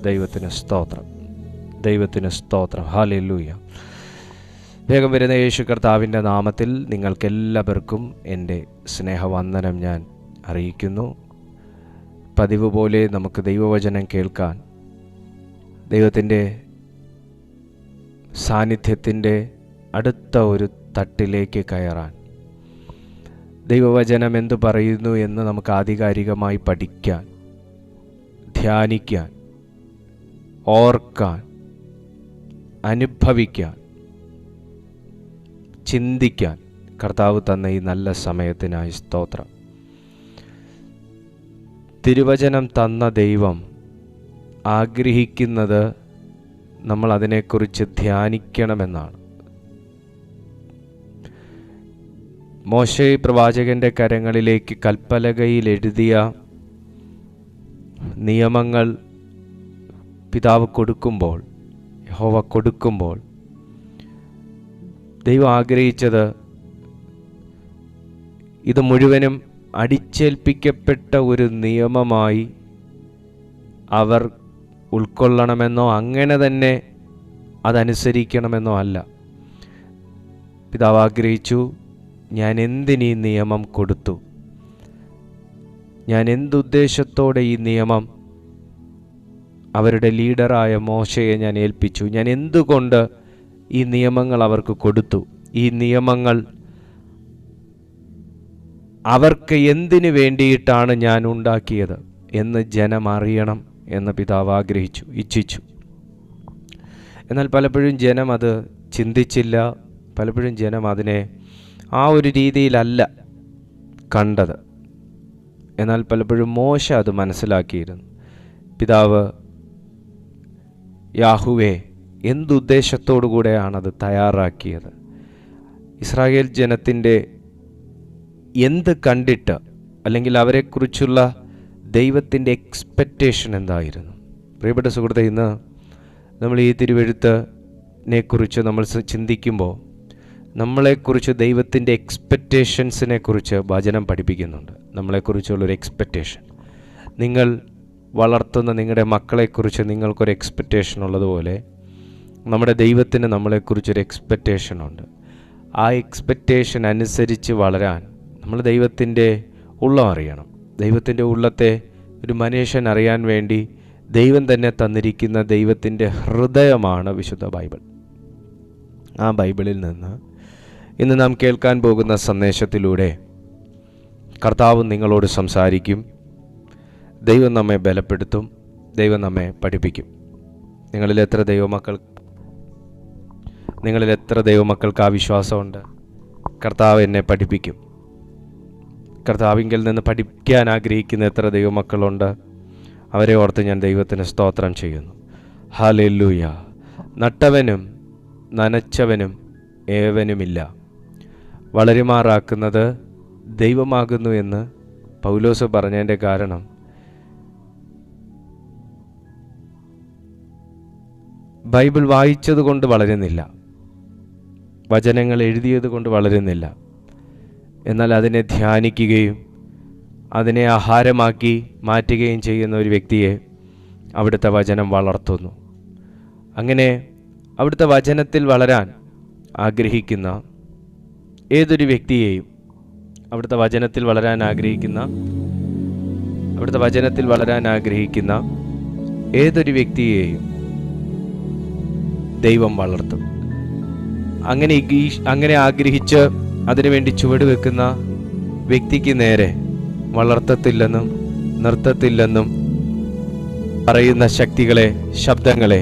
ദൈവത്തിന് സ്തോത്രം, ദൈവത്തിന് സ്തോത്രം. ഹല്ലേലൂയ. വേഗം വരുന്ന യേശു കർത്താവിൻ്റെ നാമത്തിൽ നിങ്ങൾക്കെല്ലാവർക്കും എൻ്റെ സ്നേഹവന്ദനം ഞാൻ അറിയിക്കുന്നു. പതിവ് പോലെ നമുക്ക് ദൈവവചനം കേൾക്കാൻ, ദൈവത്തിൻ്റെ സാന്നിധ്യത്തിൻ്റെ അടുത്ത ഒരു തട്ടിലേക്ക് കയറാൻ, ദൈവവചനം എന്തു പറയുന്നു എന്ന് നമുക്ക് ആധികാരികമായി പഠിക്കാൻ, ധ്യാനിക്കാൻ, ഓർക്കാൻ, അനുഭവിക്കാൻ, ചിന്തിക്കാൻ കർത്താവ് തന്ന ഈ നല്ല സമയത്തിനായി സ്തോത്രം. തിരുവചനം തന്ന ദൈവം ആഗ്രഹിക്കുന്നത് നമ്മൾ അതിനെക്കുറിച്ച് ധ്യാനിക്കണമെന്നാണ്. മോശെ പ്രവാചകൻ്റെ കരങ്ങളിലേക്ക് കൽപ്പലകയിൽ എഴുതിയ നിയമങ്ങൾ പിതാവ് കൊടുക്കുമ്പോൾ, യഹോവ കൊടുക്കുമ്പോൾ, ദൈവം ആഗ്രഹിച്ചത് ഇത് മുഴുവനും അടിച്ചേൽപ്പിക്കപ്പെട്ട ഒരു നിയമമായി അവർ ഉൾക്കൊള്ളണമെന്നോ അങ്ങനെ തന്നെ അതനുസരിക്കണമെന്നോ അല്ല. പിതാവ് ആഗ്രഹിച്ചു, ഞാൻ എന്തിനീ നിയമം കൊടുത്തു, ഞാൻ എന്തുദ്ദേശത്തോടെ ഈ നിയമം അവരുടെ ലീഡറായ മോശയെ ഞാൻ ഏൽപ്പിച്ചു, ഞാൻ എന്തുകൊണ്ട് ഈ നിയമങ്ങൾ അവർക്ക് കൊടുത്തു, ഈ നിയമങ്ങൾ അവർക്ക് എന്തിനു വേണ്ടിയിട്ടാണ് ഞാൻ ഉണ്ടാക്കിയത് എന്ന് ജനം അറിയണം എന്ന് പിതാവ് ആഗ്രഹിച്ചു, ഇച്ഛിച്ചു. എന്നാൽ പലപ്പോഴും ജനം അത് ചിന്തിച്ചില്ല. പലപ്പോഴും ജനം അതിനെ ആ ഒരു രീതിയിലല്ല കണ്ടത്. എന്നാൽ പലപ്പോഴും മോശ അത് മനസ്സിലാക്കിയിരുന്നു. പിതാവ് യാഹുവേ എന്തുദ്ദേശത്തോടു കൂടെയാണത് തയ്യാറാക്കിയത്, ഇസ്രായേൽ ജനത്തിൻ്റെ എന്ത് കണ്ടിട്ട്, അല്ലെങ്കിൽ അവരെക്കുറിച്ചുള്ള ദൈവത്തിൻ്റെ എക്സ്പെക്റ്റേഷൻ എന്തായിരുന്നു. പ്രിയപ്പെട്ട സുഹൃത്തെ, ഇന്ന് നമ്മൾ ഈ തിരുവെഴുത്തിനെക്കുറിച്ച് നമ്മൾ ചിന്തിക്കുമ്പോൾ നമ്മളെക്കുറിച്ച് ദൈവത്തിൻ്റെ എക്സ്പെക്റ്റേഷൻസിനെ കുറിച്ച് വചനം പഠിപ്പിക്കുന്നുണ്ട്. നമ്മളെക്കുറിച്ചുള്ളൊരു എക്സ്പെക്റ്റേഷൻ, നിങ്ങൾ വളർത്തുന്ന നിങ്ങളുടെ മക്കളെക്കുറിച്ച് നിങ്ങൾക്കൊരു എക്സ്പെക്റ്റേഷൻ ഉള്ളതുപോലെ നമ്മുടെ ദൈവത്തിന് നമ്മളെക്കുറിച്ചൊരു എക്സ്പെക്റ്റേഷനുണ്ട്. ആ എക്സ്പെക്റ്റേഷൻ അനുസരിച്ച് വളരാൻ നമ്മൾ ദൈവത്തിൻ്റെ ഉള്ളം അറിയണം. ദൈവത്തിൻ്റെ ഉള്ളത്തെ ഒരു മനുഷ്യൻ അറിയാൻ വേണ്ടി ദൈവം തന്നെ തന്നിരിക്കുന്ന ദൈവത്തിൻ്റെ ഹൃദയമാണ് വിശുദ്ധ ബൈബിൾ. ആ ബൈബിളിൽ നിന്ന് ഇന്ന് നാം കേൾക്കാൻ പോകുന്ന സന്ദേശത്തിലൂടെ കർത്താവ് നിങ്ങളോട് സംസാരിക്കും. ദൈവം നമ്മെ ബലപ്പെടുത്തും, ദൈവം നമ്മെ പഠിപ്പിക്കും. നിങ്ങളിൽ എത്ര ദൈവമക്കൾക്ക് ആ വിശ്വാസമുണ്ട്? കർത്താവ് എന്നെ പഠിപ്പിക്കും. കർത്താവിങ്കിൽ നിന്ന് പഠിക്കാൻ ആഗ്രഹിക്കുന്ന എത്ര ദൈവമക്കളുണ്ട്? അവരെ ഓർത്ത് ഞാൻ ദൈവത്തിന് സ്തോത്രം ചെയ്യുന്നു. ഹല്ലേലൂയ. നട്ടവനും നനച്ചവനും ഏവനുമില്ല, വളരുമാറാക്കുന്നത് ദൈവമാകുന്നു എന്ന് പൗലോസ് പറഞ്ഞതിൻ്റെ കാരണം ബൈബിൾ വായിച്ചത് കൊണ്ട് വളരുന്നില്ല, വചനങ്ങൾ എഴുതിയത് കൊണ്ട് വളരുന്നില്ല. എന്നാൽ അതിനെ ധ്യാനിക്കുകയും അതിനെ ആഹാരമാക്കി മാറ്റുകയും ചെയ്യുന്ന ഒരു വ്യക്തിയെ അവിടുത്തെ വചനം വളർത്തുന്നു. അങ്ങനെ അവിടുത്തെ വചനത്തിൽ വളരാൻ ആഗ്രഹിക്കുന്ന ഏതൊരു വ്യക്തിയെയും, അവിടുത്തെ വചനത്തിൽ വളരാൻ ആഗ്രഹിക്കുന്ന ഏതൊരു വ്യക്തിയെയും ദൈവം വളർത്തും. അങ്ങനെ ആഗ്രഹിച്ച് അതിനുവേണ്ടി ചുവട് വെക്കുന്ന വ്യക്തിക്ക് നേരെ വളർത്തത്തില്ലെന്നും നിർത്തത്തില്ലെന്നും പറയുന്ന ശബ്ദങ്ങളെ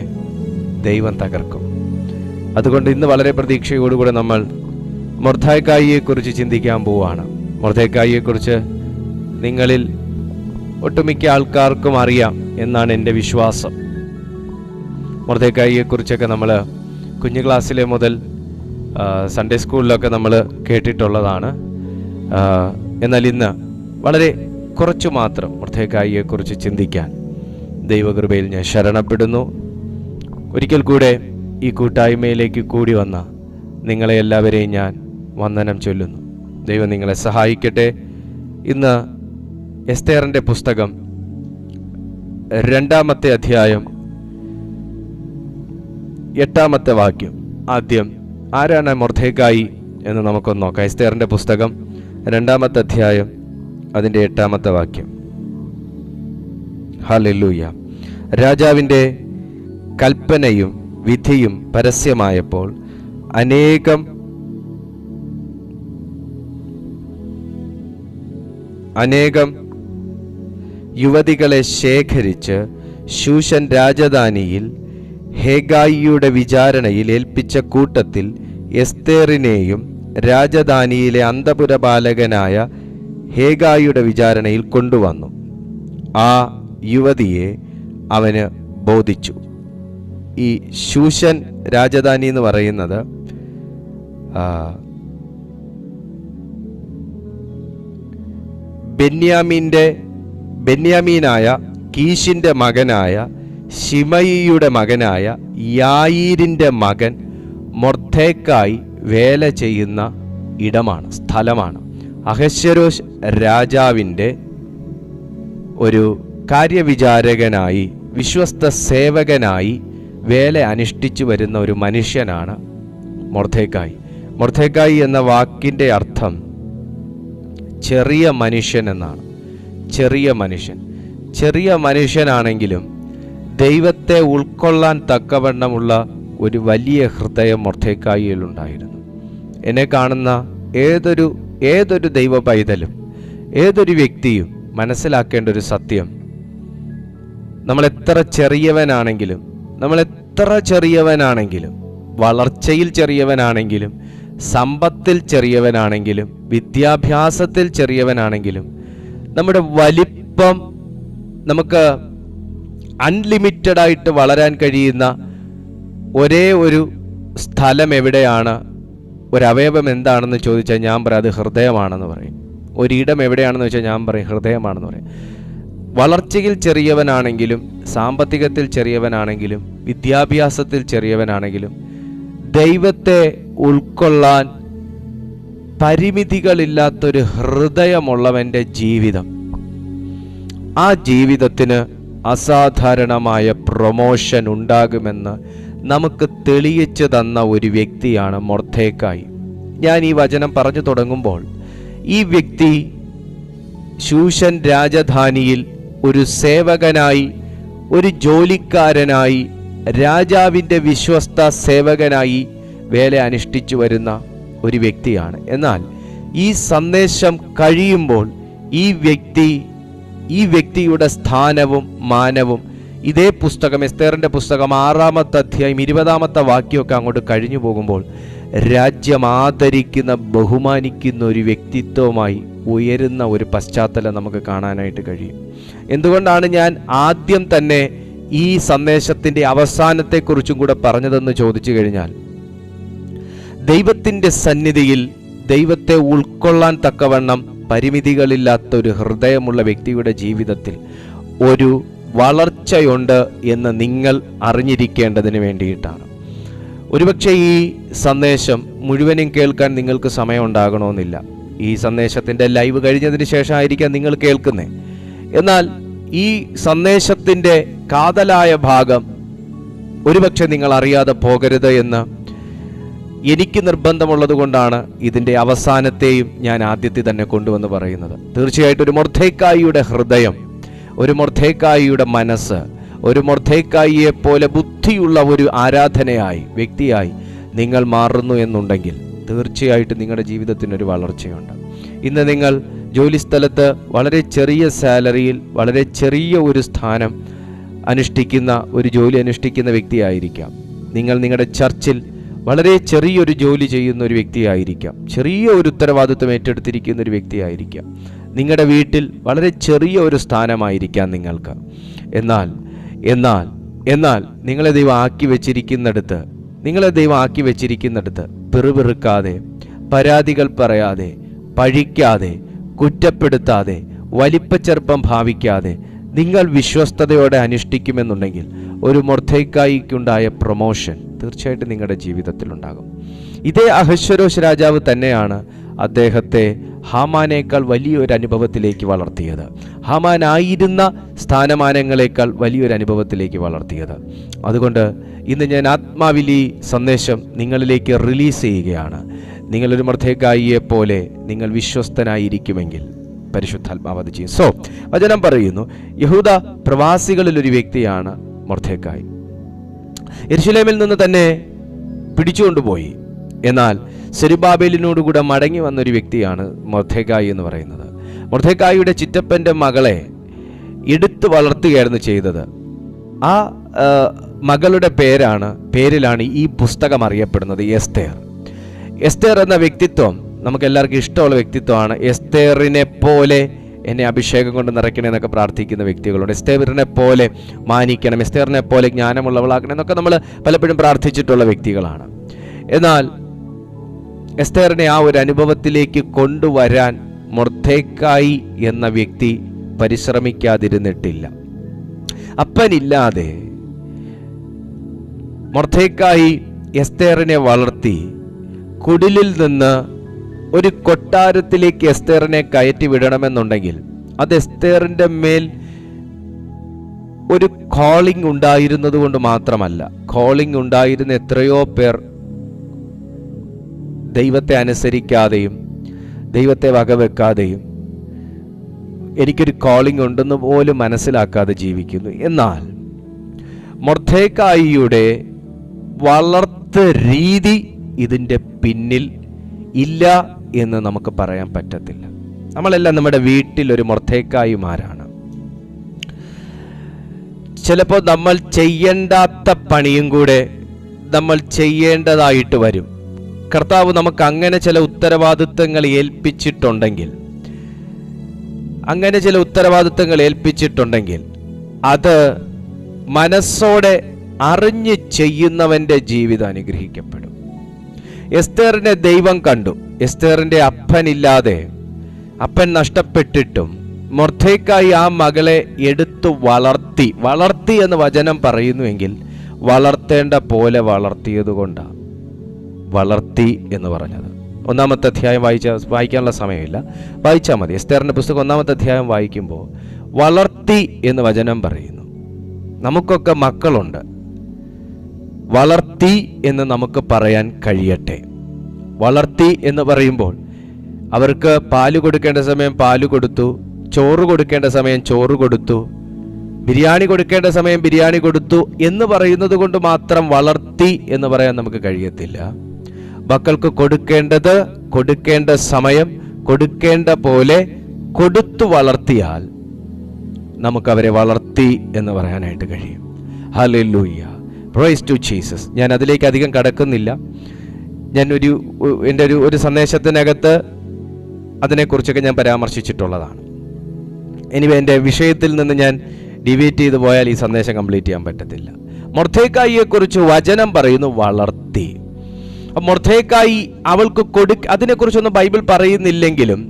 ദൈവം തകർക്കും. അതുകൊണ്ട് ഇന്ന് വളരെ പ്രതീക്ഷയോടുകൂടെ നമ്മൾ മൊർദെഖായിയെക്കുറിച്ച് ചിന്തിക്കാൻ പോവുകയാണ്. മൊർദെഖായിയെക്കുറിച്ച് നിങ്ങളിൽ ഒട്ടുമിക്ക ആൾക്കാർക്കും അറിയാം എന്നാണ് എൻ്റെ വിശ്വാസം. മൊർദെഖായിയെക്കുറിച്ചൊക്കെ നമ്മൾ കുഞ്ഞു ക്ലാസ്സിലെ മുതൽ സൺഡേ സ്കൂളിലൊക്കെ നമ്മൾ കേട്ടിട്ടുള്ളതാണ്. എന്നാൽ ഇന്ന് വളരെ കുറച്ചു മാത്രം മൊർദെഖായിയെക്കുറിച്ച് ചിന്തിക്കാൻ ദൈവകൃപയിൽ ഞാൻ ശരണപ്പെടുന്നു. ഒരിക്കൽ കൂടെ ഈ കൂട്ടായ്മയിലേക്ക് കൂടി വന്ന നിങ്ങളെ എല്ലാവരെയും ഞാൻ വന്ദനം ചൊല്ലുന്നു. ദൈവം നിങ്ങളെ സഹായിക്കട്ടെ. ഇന്ന് എസ്തേറിൻ്റെ പുസ്തകം 2-ാമത്തെ അധ്യായം 8-ാമത്തെ വാക്യം. ആദ്യം ആരാണ് മൊർദെഖായി എന്ന് നമുക്കൊന്ന് നോക്കാം. എസ്തേറിൻ്റെ പുസ്തകം 2-ാമത്തെ അധ്യായം അതിൻ്റെ 8-ാമത്തെ വാക്യം. ഹല്ലേലൂയ. രാജാവിൻ്റെ കൽപ്പനയും വിധിയും പരസ്യമായപ്പോൾ അനേകം യുവതികളെ ശേഖരിച്ച് ശൂഷൻ രാജധാനിയിൽ ഹേഗായിയുടെ വിചാരണയിൽ ഏൽപ്പിച്ച കൂട്ടത്തിൽ എസ്തേറിനെയും രാജധാനിയിലെ അന്തപുരപാലകനായ ഹേഗായിയുടെ വിചാരണയിൽ കൊണ്ടുവന്നു. ആ യുവതിയെ അവന് ബോധിച്ചു. ഈ ശൂഷൻ രാജധാനി എന്ന് പറയുന്നത് ബെന്യാമീനായ കീശിൻ്റെ മകനായ ശിമയിയുടെ മകനായ യായീരിൻ്റെ മകൻ മൊർദെഖായി വേല ചെയ്യുന്ന ഇടമാണ്, സ്ഥലമാണ്. അഹശ്വേരോശ് രാജാവിൻ്റെ ഒരു കാര്യവിചാരകനായി, വിശ്വസ്ത സേവകനായി വേല അനുഷ്ഠിച്ചു വരുന്ന ഒരു മനുഷ്യനാണ് മൊർദെഖായി. മൊർദെഖായി എന്ന വാക്കിൻ്റെ അർത്ഥം ചെറിയ മനുഷ്യൻ എന്നാണ്. ചെറിയ മനുഷ്യനാണെങ്കിലും ദൈവത്തെ ഉൾക്കൊള്ളാൻ തക്കവണ്ണമുള്ള ഒരു വലിയ ഹൃദയം മൊർദെഖായിയിലുണ്ടായിരുന്നു. എന്നെ കാണുന്ന ഏതൊരു ദൈവ പൈതലും ഏതൊരു വ്യക്തിയും മനസ്സിലാക്കേണ്ട ഒരു സത്യം, നമ്മളെത്ര ചെറിയവനാണെങ്കിലും വളർച്ചയിൽ ചെറിയവനാണെങ്കിലും സമ്പത്തിൽ ചെറിയവനാണെങ്കിലും വിദ്യാഭ്യാസത്തിൽ ചെറിയവനാണെങ്കിലും നമ്മുടെ വലിപ്പം നമുക്ക് അൺലിമിറ്റഡായിട്ട് വളരാൻ കഴിയുന്ന ഒരേ ഒരു സ്ഥലം എവിടെയാണ്, ഒരവയവം എന്താണെന്ന് ചോദിച്ചാൽ ഞാൻ പറയും അത് ഹൃദയമാണെന്ന് പറയും. ഒരിടം എവിടെയാണെന്ന് വെച്ചാൽ ഞാൻ പറയും ഹൃദയമാണെന്ന് പറയും. വളർച്ചയിൽ ചെറിയവനാണെങ്കിലും സാമ്പത്തികത്തിൽ ചെറിയവനാണെങ്കിലും വിദ്യാഭ്യാസത്തിൽ ചെറിയവനാണെങ്കിലും ദൈവത്തെ ഉൾക്കൊള്ളാൻ പരിമിതികളില്ലാത്തൊരു ഹൃദയമുള്ളവൻ്റെ ജീവിതം, ആ ജീവിതത്തിന് അസാധാരണമായ പ്രൊമോഷൻ ഉണ്ടാകുമെന്ന് നമുക്ക് തെളിയിച്ചു തന്ന ഒരു വ്യക്തിയാണ് മൊർദെഖായി. ഞാൻ ഈ വചനം പറഞ്ഞു തുടങ്ങുമ്പോൾ ഈ വ്യക്തി ശൂഷൻ രാജധാനിയിൽ ഒരു സേവകനായി, ഒരു ജോലിക്കാരനായി, രാജാവിൻ്റെ വിശ്വസ്ത സേവകനായി വേല അനുഷ്ഠിച്ചു വരുന്ന ഒരു വ്യക്തിയാണ്. എന്നാൽ ഈ സന്ദേശം കഴിയുമ്പോൾ ഈ വ്യക്തിയുടെ സ്ഥാനവും മാനവും ഇതേ പുസ്തകം, എസ്തേറിൻ്റെ പുസ്തകം 6-ാമത്തെ അധ്യായം 20-ാമത്തെ വാക്യമൊക്കെ അങ്ങോട്ട് കഴിഞ്ഞു പോകുമ്പോൾ രാജ്യം ആദരിക്കുന്ന, ബഹുമാനിക്കുന്ന ഒരു വ്യക്തിത്വമായി ഉയരുന്ന ഒരു പശ്ചാത്തലം നമുക്ക് കാണാനായിട്ട് കഴിയും. എന്തുകൊണ്ടാണ് ഞാൻ ആദ്യം തന്നെ ഈ സന്ദേശത്തിൻ്റെ അവസാനത്തെക്കുറിച്ചും കൂടെ പറഞ്ഞതെന്ന് ചോദിച്ചു കഴിഞ്ഞാൽ, ദൈവത്തിൻ്റെ സന്നിധിയിൽ ദൈവത്തെ ഉൾക്കൊള്ളാൻ തക്കവണ്ണം പരിമിതികളില്ലാത്ത ഒരു ഹൃദയമുള്ള വ്യക്തിയുടെ ജീവിതത്തിൽ ഒരു വളർച്ചയുണ്ട് എന്ന് നിങ്ങൾ അറിഞ്ഞിരിക്കേണ്ടതിന് വേണ്ടിയിട്ടാണ്. ഒരുപക്ഷെ ഈ സന്ദേശം മുഴുവനും കേൾക്കാൻ നിങ്ങൾക്ക് സമയം ഉണ്ടാകണമെന്നില്ല. ഈ സന്ദേശത്തിൻ്റെ ലൈവ് കഴിഞ്ഞതിന് ശേഷമായിരിക്കാം നിങ്ങൾ കേൾക്കുന്നത്. എന്നാൽ ഈ സന്ദേശത്തിൻ്റെ കാതലായ ഭാഗം ഒരുപക്ഷെ നിങ്ങൾ അറിയാതെ പോകരുത് എന്ന് എനിക്ക് നിർബന്ധമുള്ളത് കൊണ്ടാണ് ഇതിൻ്റെ അവസാനത്തെയും ഞാൻ ആദ്യത്തെ തന്നെ കൊണ്ടുവന്ന് പറയുന്നത്. തീർച്ചയായിട്ടും ഒരു മൊർദെഖായിയുടെ ഹൃദയം, ഒരു മൊർദെഖായിയുടെ മനസ്സ്, ഒരു മൊർദെഖായിയെ പോലെ ബുദ്ധിയുള്ള ഒരു ആരാധനയായി, വ്യക്തിയായി നിങ്ങൾ മാറുന്നു എന്നുണ്ടെങ്കിൽ തീർച്ചയായിട്ടും നിങ്ങളുടെ ജീവിതത്തിനൊരു വളർച്ചയുണ്ട്. ഇന്ന് നിങ്ങൾ ജോലിസ്ഥലത്ത് വളരെ ചെറിയ സാലറിയിൽ വളരെ ചെറിയ ഒരു സ്ഥാനം അനുഷ്ഠിക്കുന്ന, ഒരു ജോലി അനുഷ്ഠിക്കുന്ന വ്യക്തിയായിരിക്കാം. നിങ്ങൾ നിങ്ങളുടെ ചർച്ചിൽ വളരെ ചെറിയൊരു ജോലി ചെയ്യുന്ന ഒരു വ്യക്തിയായിരിക്കാം. ചെറിയ ഒരു ഉത്തരവാദിത്വം ഏറ്റെടുത്തിരിക്കുന്ന ഒരു വ്യക്തിയായിരിക്കാം. നിങ്ങളുടെ വീട്ടിൽ വളരെ ചെറിയ ഒരു സ്ഥാനമായിരിക്കാം നിങ്ങൾക്ക്. എന്നാൽ നിങ്ങളെ ദൈവം ആക്കി വെച്ചിരിക്കുന്നിടത്ത് പിറുപിറുക്കാതെ, പരാതികൾ പറയാതെ, പഴിക്കാതെ, കുറ്റപ്പെടുത്താതെ, വലിപ്പച്ചെറുപ്പം ഭാവിക്കാതെ നിങ്ങൾ വിശ്വസ്തയോടെ അനുഷ്ഠിക്കുമെന്നുണ്ടെങ്കിൽ ഒരു മൊർദെഖായിക്കുണ്ടായ പ്രൊമോഷൻ തീർച്ചയായിട്ടും നിങ്ങളുടെ ജീവിതത്തിലുണ്ടാകും. ഇതേ അഹശ്വേരോശ് രാജാവ് തന്നെയാണ് അദ്ദേഹത്തെ ഹാമാനേക്കാൾ വലിയൊരു അനുഭവത്തിലേക്ക് വളർത്തിയത്, ഹാമാനായിരുന്ന സ്ഥാനമാനങ്ങളെക്കാൾ വലിയൊരു അനുഭവത്തിലേക്ക് വളർത്തിയത്. അതുകൊണ്ട് ഇന്ന് ഞാൻ ആത്മാവിൽ ഈ സന്ദേശം നിങ്ങളിലേക്ക് റിലീസ് ചെയ്യുകയാണ്. നിങ്ങളൊരു മൊർദെഖായിയെ പോലെ നിങ്ങൾ വിശ്വസ്തനായിരിക്കുമെങ്കിൽ പരിശുദ്ധാത്മാവ് അത് ചെയ്യും. വചനം പറയുന്നു, യഹൂദ പ്രവാസികളിൽ ഒരു വ്യക്തിയാണ് മൊർദെഖായി. യെരൂശലേമിൽ നിന്ന് തന്നെ പിടിച്ചുകൊണ്ടുപോയി. എന്നാൽ സെരുബാബേലിനോടുകൂടെ മടങ്ങി വന്നൊരു വ്യക്തിയാണ് മൊർദെഖായി എന്ന് പറയുന്നത്. മൊർദെഖായിയുടെ ചിറ്റപ്പൻ്റെ മകളെ എടുത്തു വളർത്തുകയായിരുന്നു ചെയ്തത്. ആ മകളുടെ പേരിലാണ് ഈ പുസ്തകം അറിയപ്പെടുന്നത്, എസ്തേർ. എസ്തേർ എന്ന വ്യക്തിത്വം നമുക്ക് എല്ലാവർക്കും ഇഷ്ടമുള്ള വ്യക്തിത്വമാണ്. എസ്തേറിനെ പോലെ എന്നെ അഭിഷേകം കൊണ്ട് നിറയ്ക്കണേ എന്നൊക്കെ പ്രാർത്ഥിക്കുന്ന വ്യക്തികളുണ്ട്. എസ്തേറിനെ പോലെ മാനിക്കണം, എസ്തേറിനെ പോലെ ജ്ഞാനമുള്ളവളാക്കണം എന്നൊക്കെ നമ്മൾ പലപ്പോഴും പ്രാർത്ഥിച്ചിട്ടുള്ള വ്യക്തികളാണ്. എന്നാൽ എസ്തേറിനെ ആ ഒരു അനുഭവത്തിലേക്ക് കൊണ്ടുവരാൻ മൊർദെഖായി എന്ന വ്യക്തി പരിശ്രമിക്കാതിരുന്നിട്ടില്ല. അപ്പനില്ലാതെ മൊർദെഖായി എസ്തേറിനെ വളർത്തി കുടിലിൽ നിന്ന് ഒരു കൊട്ടാരത്തിലേക്ക് എസ്തേറിനെ കയറ്റി വിടണമെന്നുണ്ടെങ്കിൽ അത് എസ്തേറിൻ്റെ മേൽ ഒരു കോളിംഗ് ഉണ്ടായിരുന്നത് കൊണ്ട് മാത്രമല്ല. കോളിംഗ് ഉണ്ടായിരുന്ന എത്രയോ പേർ ദൈവത്തെ അനുസരിക്കാതെയും ദൈവത്തെ വകവെക്കാതെയും എനിക്കൊരു കോളിംഗ് ഉണ്ടെന്ന് പോലും മനസ്സിലാക്കാതെ ജീവിക്കുന്നു. എന്നാൽ മൊർദെഖായിയുടെ വളർത്ത രീതി ഇതിൻ്റെ പിന്നിൽ ഇല്ല എന്ന് നമുക്ക് പറയാൻ പറ്റത്തില്ല. നമ്മളെല്ലാം നമ്മുടെ വീട്ടിലൊരു മൊർദെഖായിമാരാണ്. ചിലപ്പോൾ നമ്മൾ ചെയ്യേണ്ടാത്ത പണിയും കൂടെ നമ്മൾ ചെയ്യേണ്ടതായിട്ട് വരും. കർത്താവ് നമുക്ക് അങ്ങനെ ചില ഉത്തരവാദിത്തങ്ങൾ ഏൽപ്പിച്ചിട്ടുണ്ടെങ്കിൽ അത് മനസ്സോടെ അറിഞ്ഞ് ചെയ്യുന്നവൻ്റെ ജീവിതം അനുഗ്രഹിക്കപ്പെടും. എസ്തേറിനെ ദൈവം കണ്ടു. എസ്തേറിൻ്റെ അപ്പനില്ലാതെ, അപ്പൻ നഷ്ടപ്പെട്ടിട്ടും മൊർദെഖായി ആ മകളെ എടുത്തു വളർത്തി എന്ന് വചനം പറയുന്നുവെങ്കിൽ വളർത്തേണ്ട പോലെ വളർത്തിയത് കൊണ്ടാണ് വളർത്തി എന്ന് പറഞ്ഞത്. 1-ാമത്തെ അധ്യായം വായിക്കാനുള്ള സമയമില്ല, വായിച്ചാൽ മതി. എസ്തേറിൻ്റെ പുസ്തകം 1-ാമത്തെ അധ്യായം വായിക്കുമ്പോൾ വളർത്തി എന്ന് വചനം പറയുന്നു. നമുക്കൊക്കെ മക്കളുണ്ട്, വളർത്തി എന്ന് നമുക്ക് പറയാൻ കഴിയട്ടെ. വളർത്തി എന്ന് പറയുമ്പോൾ അവർക്ക് പാല് കൊടുക്കേണ്ട സമയം പാല് കൊടുത്തു, ചോറ് കൊടുക്കേണ്ട സമയം ചോറ് കൊടുത്തു, ബിരിയാണി കൊടുക്കേണ്ട സമയം ബിരിയാണി കൊടുത്തു എന്ന് പറയുന്നത് കൊണ്ട് മാത്രം വളർത്തി എന്ന് പറയാൻ നമുക്ക് കഴിയത്തില്ല. മക്കൾക്ക് കൊടുക്കേണ്ട സമയം കൊടുക്കേണ്ട പോലെ കൊടുത്തു വളർത്തിയാൽ നമുക്കവരെ വളർത്തി എന്ന് പറയാനായിട്ട് കഴിയും. Hallelujah, praise to Jesus. ഞാൻ അതിലേക്ക് അധികം കടക്കുന്നില്ല. ഞാൻ എൻ്റെ ഒരു സന്ദേശത്തിനകത്ത് അതിനെക്കുറിച്ചൊക്കെ ഞാൻ പരാമർശിച്ചിട്ടുള്ളതാണ്. ഇനി എൻ്റെ വിഷയത്തിൽ നിന്ന് ഞാൻ ഡിവീറ്റ് ചെയ്തു പോയാൽ ഈ സന്ദേശം കംപ്ലീറ്റ് ചെയ്യാൻ പറ്റത്തില്ല. മൊർദെഖായിയെക്കുറിച്ച് വചനം പറയുന്നു വളർത്തി. മൊർദെഖായി അവൾക്ക് അതിനെക്കുറിച്ചൊന്നും ബൈബിൾ പറയുന്നില്ലെങ്കിലും